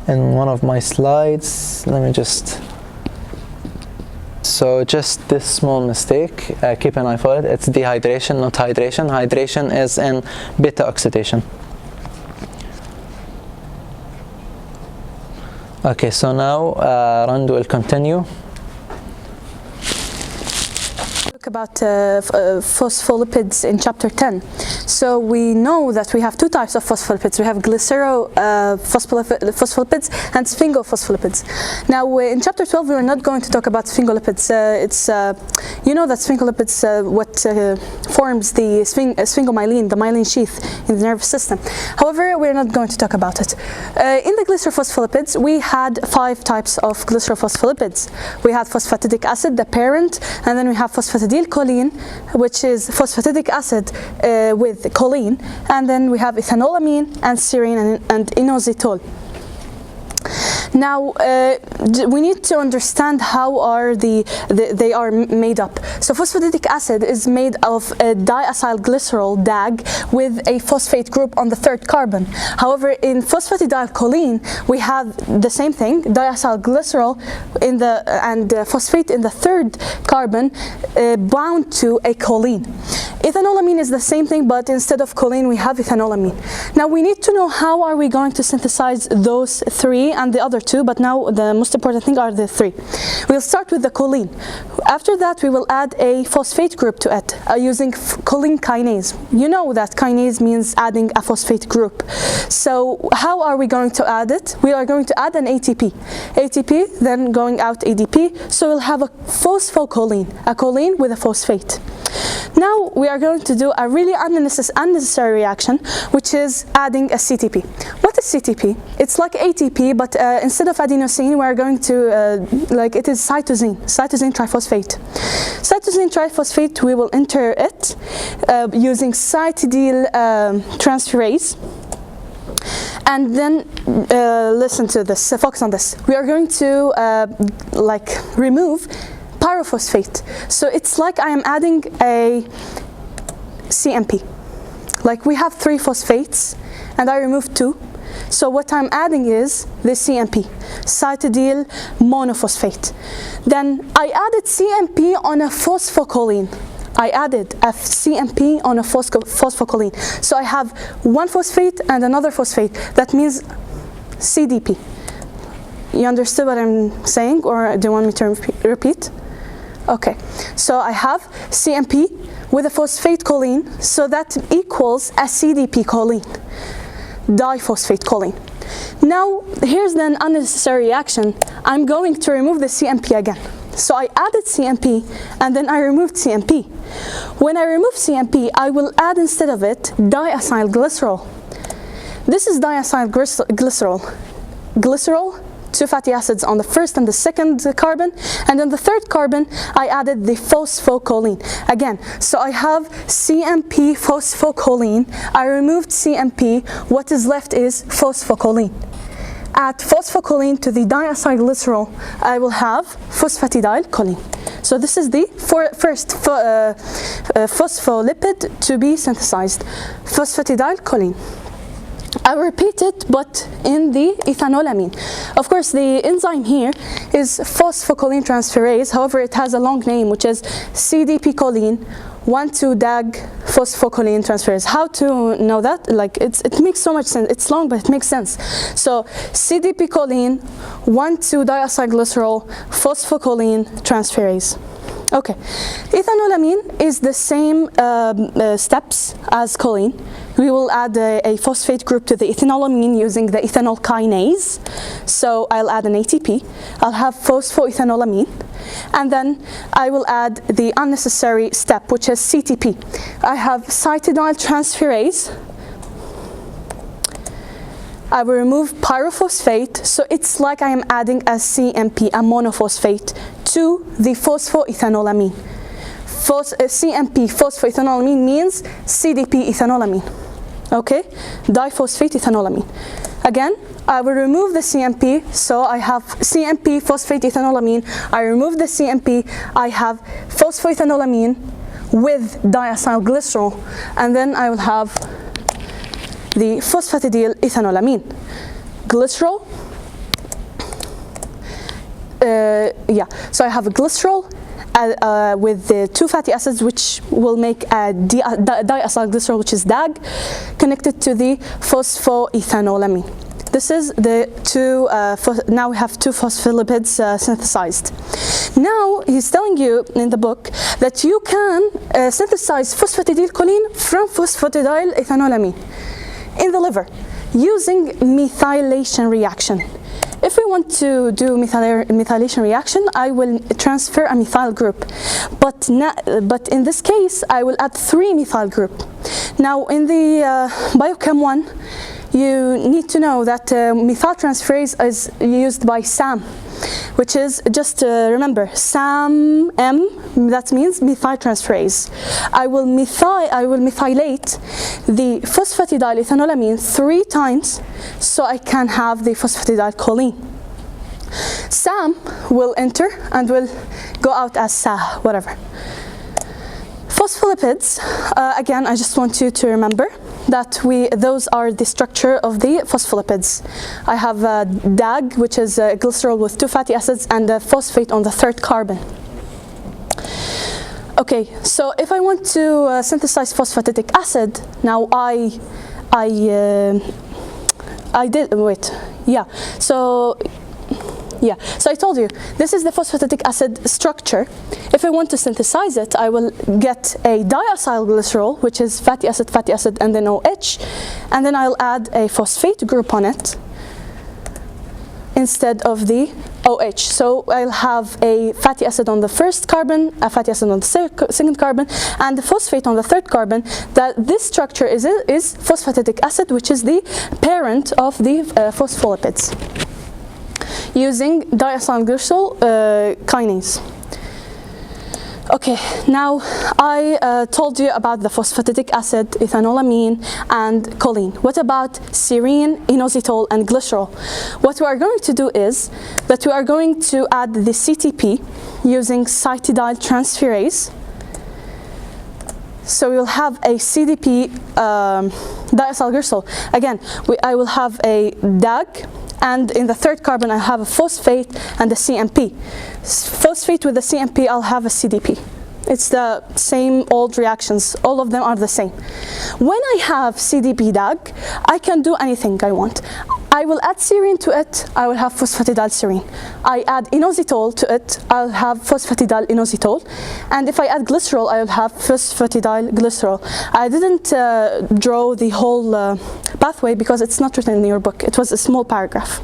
one of my slides. Let me just... So just this small mistake, keep an eye for it. It's dehydration, not hydration. Hydration is in beta oxidation. Okay, so now Rand will continue. About phospholipids in chapter 10. So we know that we have two types of phospholipids. We have glycerophospholipids and sphingolipids. Now in chapter 12 we are not going to talk about sphingolipids. You know that sphingolipids what forms the sphingomyelin, the myelin sheath in the nervous system. However, we are not going to talk about it. In the glycerophospholipids we had 5 types of glycerophospholipids. We had phosphatidic acid, the parent, and then we have phosphatidylcholine, which is phosphatidic acid with choline, and then we have ethanolamine and serine and inositol. Now we need to understand how are they are made up. So phosphatidic acid is made of a diacylglycerol DAG with a phosphate group on the 3rd carbon. However, in phosphatidylcholine we have the same thing, diacylglycerol in the phosphate in the 3rd carbon bound to a choline. Ethanolamine is the same thing, but instead of choline we have ethanolamine. Now we need to know how are we going to synthesize those 3 and the other 2, but now the most important thing are the 3. We'll start with the choline. After that we will add a phosphate group to it using choline kinase. You know that kinase means adding a phosphate group. So how are we going to add it? We are going to add an ATP. ATP, then going out ADP, so we'll have a phosphocholine, a choline with a phosphate. Now we are going to do a really unnecessary reaction, which is adding a CTP. What is CTP? It's like ATP, but instead of adenosine, we are going to, it is cytosine triphosphate. Cytosine triphosphate, we will enter it using cytidyl transferase. And then listen to this, focus on this. We are going to remove pyrophosphate. So it's like I am adding a CMP. Like we have 3 phosphates and I removed 2. So what I'm adding is the CMP, cytidyl monophosphate. Then I added CMP on a phosphocholine. I added a CMP on a phosphocholine. So I have 1 phosphate and another phosphate. That means CDP. You understood what I'm saying, or do you want me to repeat? Okay, so I have CMP with a phosphate choline, so that equals a CDP choline, diphosphate choline. Now, here's the unnecessary reaction. I'm going to remove the CMP again. So I added CMP and then I removed CMP. When I remove CMP, I will add instead of it diacylglycerol. This is diacylglycerol. Glycerol, 2 fatty acids on the 1st and the 2nd carbon, and on the 3rd carbon I added the phosphocholine again. So I have CMP phosphocholine, I removed CMP, what is left is phosphocholine. Add phosphocholine to the diacylglycerol, I will have phosphatidylcholine. So this is the first phospholipid to be synthesized, phosphatidylcholine. I repeat it, but in the ethanolamine. Of course, the enzyme here is phosphocholine transferase. However, it has a long name, which is CDP choline 1,2-DAG phosphocholine transferase. How to know that? Like it makes so much sense. It's long, but it makes sense. So CDP choline 1,2-diacylglycerol phosphocholine transferase. Okay, ethanolamine is the same steps as choline. We will add a phosphate group to the ethanolamine using the ethanol kinase. So I'll add an ATP. I'll have phosphoethanolamine. And then I will add the unnecessary step, which is CTP. I have cytidyl transferase. I will remove pyrophosphate. So it's like I am adding a CMP, a monophosphate, to the phosphoethanolamine. CMP phosphoethanolamine means CDP ethanolamine. Okay, diphosphate ethanolamine. Again, I will remove the CMP, so I have CMP phosphate ethanolamine. I remove the CMP, I have phosphoethanolamine with diacylglycerol, and then I will have the phosphatidyl ethanolamine. Glycerol, so I have a glycerol with the two fatty acids, which will make a diacylglycerol, which is DAG, connected to the phosphoethanolamine. This is the two, now we have two phospholipids synthesized. Now he's telling you in the book that you can synthesize phosphatidylcholine from phosphatidyl ethanolamine in the liver using methylation reaction. If we want to do methylation reaction, I will transfer a methyl group. But in this case, I will add 3 methyl group. Now in the Biochem 1, you need to know that methyl transferase is used by SAM, which is, just remember, SAM, that means methyl transferase. I will methylate the phosphatidyl ethanolamine 3 times so I can have the phosphatidylcholine. SAM will enter and will go out as SA, whatever. Phospholipids, again, I just want you to remember that those are the structure of the phospholipids. I have DAG, which is glycerol with 2 fatty acids, and a phosphate on the 3rd carbon. Okay, so if I want to synthesize phosphatidic acid, now I told you, this is the phosphatidic acid structure. If I want to synthesize it, I will get a diacylglycerol, which is fatty acid, and then OH, and then I'll add a phosphate group on it instead of the OH. So I'll have a fatty acid on the 1st carbon, a fatty acid on the 2nd carbon, and the phosphate on the 3rd carbon. This structure is phosphatidic acid, which is the parent of the phospholipids, using diacylglycerol kinase. Okay, now I told you about the phosphatidic acid, ethanolamine, and choline. What about serine, inositol, and glycerol? What we are going to do is that we are going to add the CTP using cytidyl transferase. So we'll have a CDP diacylglycerol. Again, I will have a DAG, and in the 3rd carbon I have a phosphate and a CMP. Phosphate with the CMP, I'll have a CDP. It's the same old reactions. All of them are the same. When I have CDP DAG, I can do anything I want. I will add serine to it, I will have phosphatidyl serine. I add inositol to it, I'll have phosphatidyl inositol. And if I add glycerol, I will have phosphatidyl glycerol. I didn't draw the whole pathway because it's not written in your book. It was a small paragraph.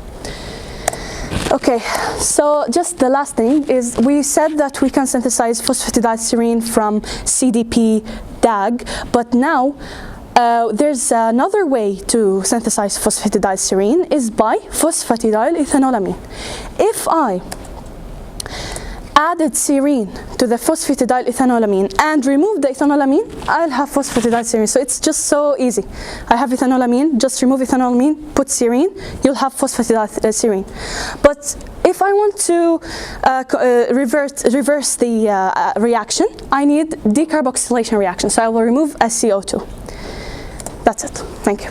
Okay, so just the last thing is, we said that we can synthesize phosphatidyl serine from CDP DAG, but now there's another way to synthesize phosphatidyl serine, is by phosphatidyl ethanolamine. If I added serine to the phosphatidyl ethanolamine and remove the ethanolamine, I'll have phosphatidyl serine. So it's just so easy. I have ethanolamine, just remove ethanolamine, put serine, you'll have phosphatidyl serine. But if I want to reverse the reaction, I need decarboxylation reaction. So I will remove a CO2. That's it. Thank you.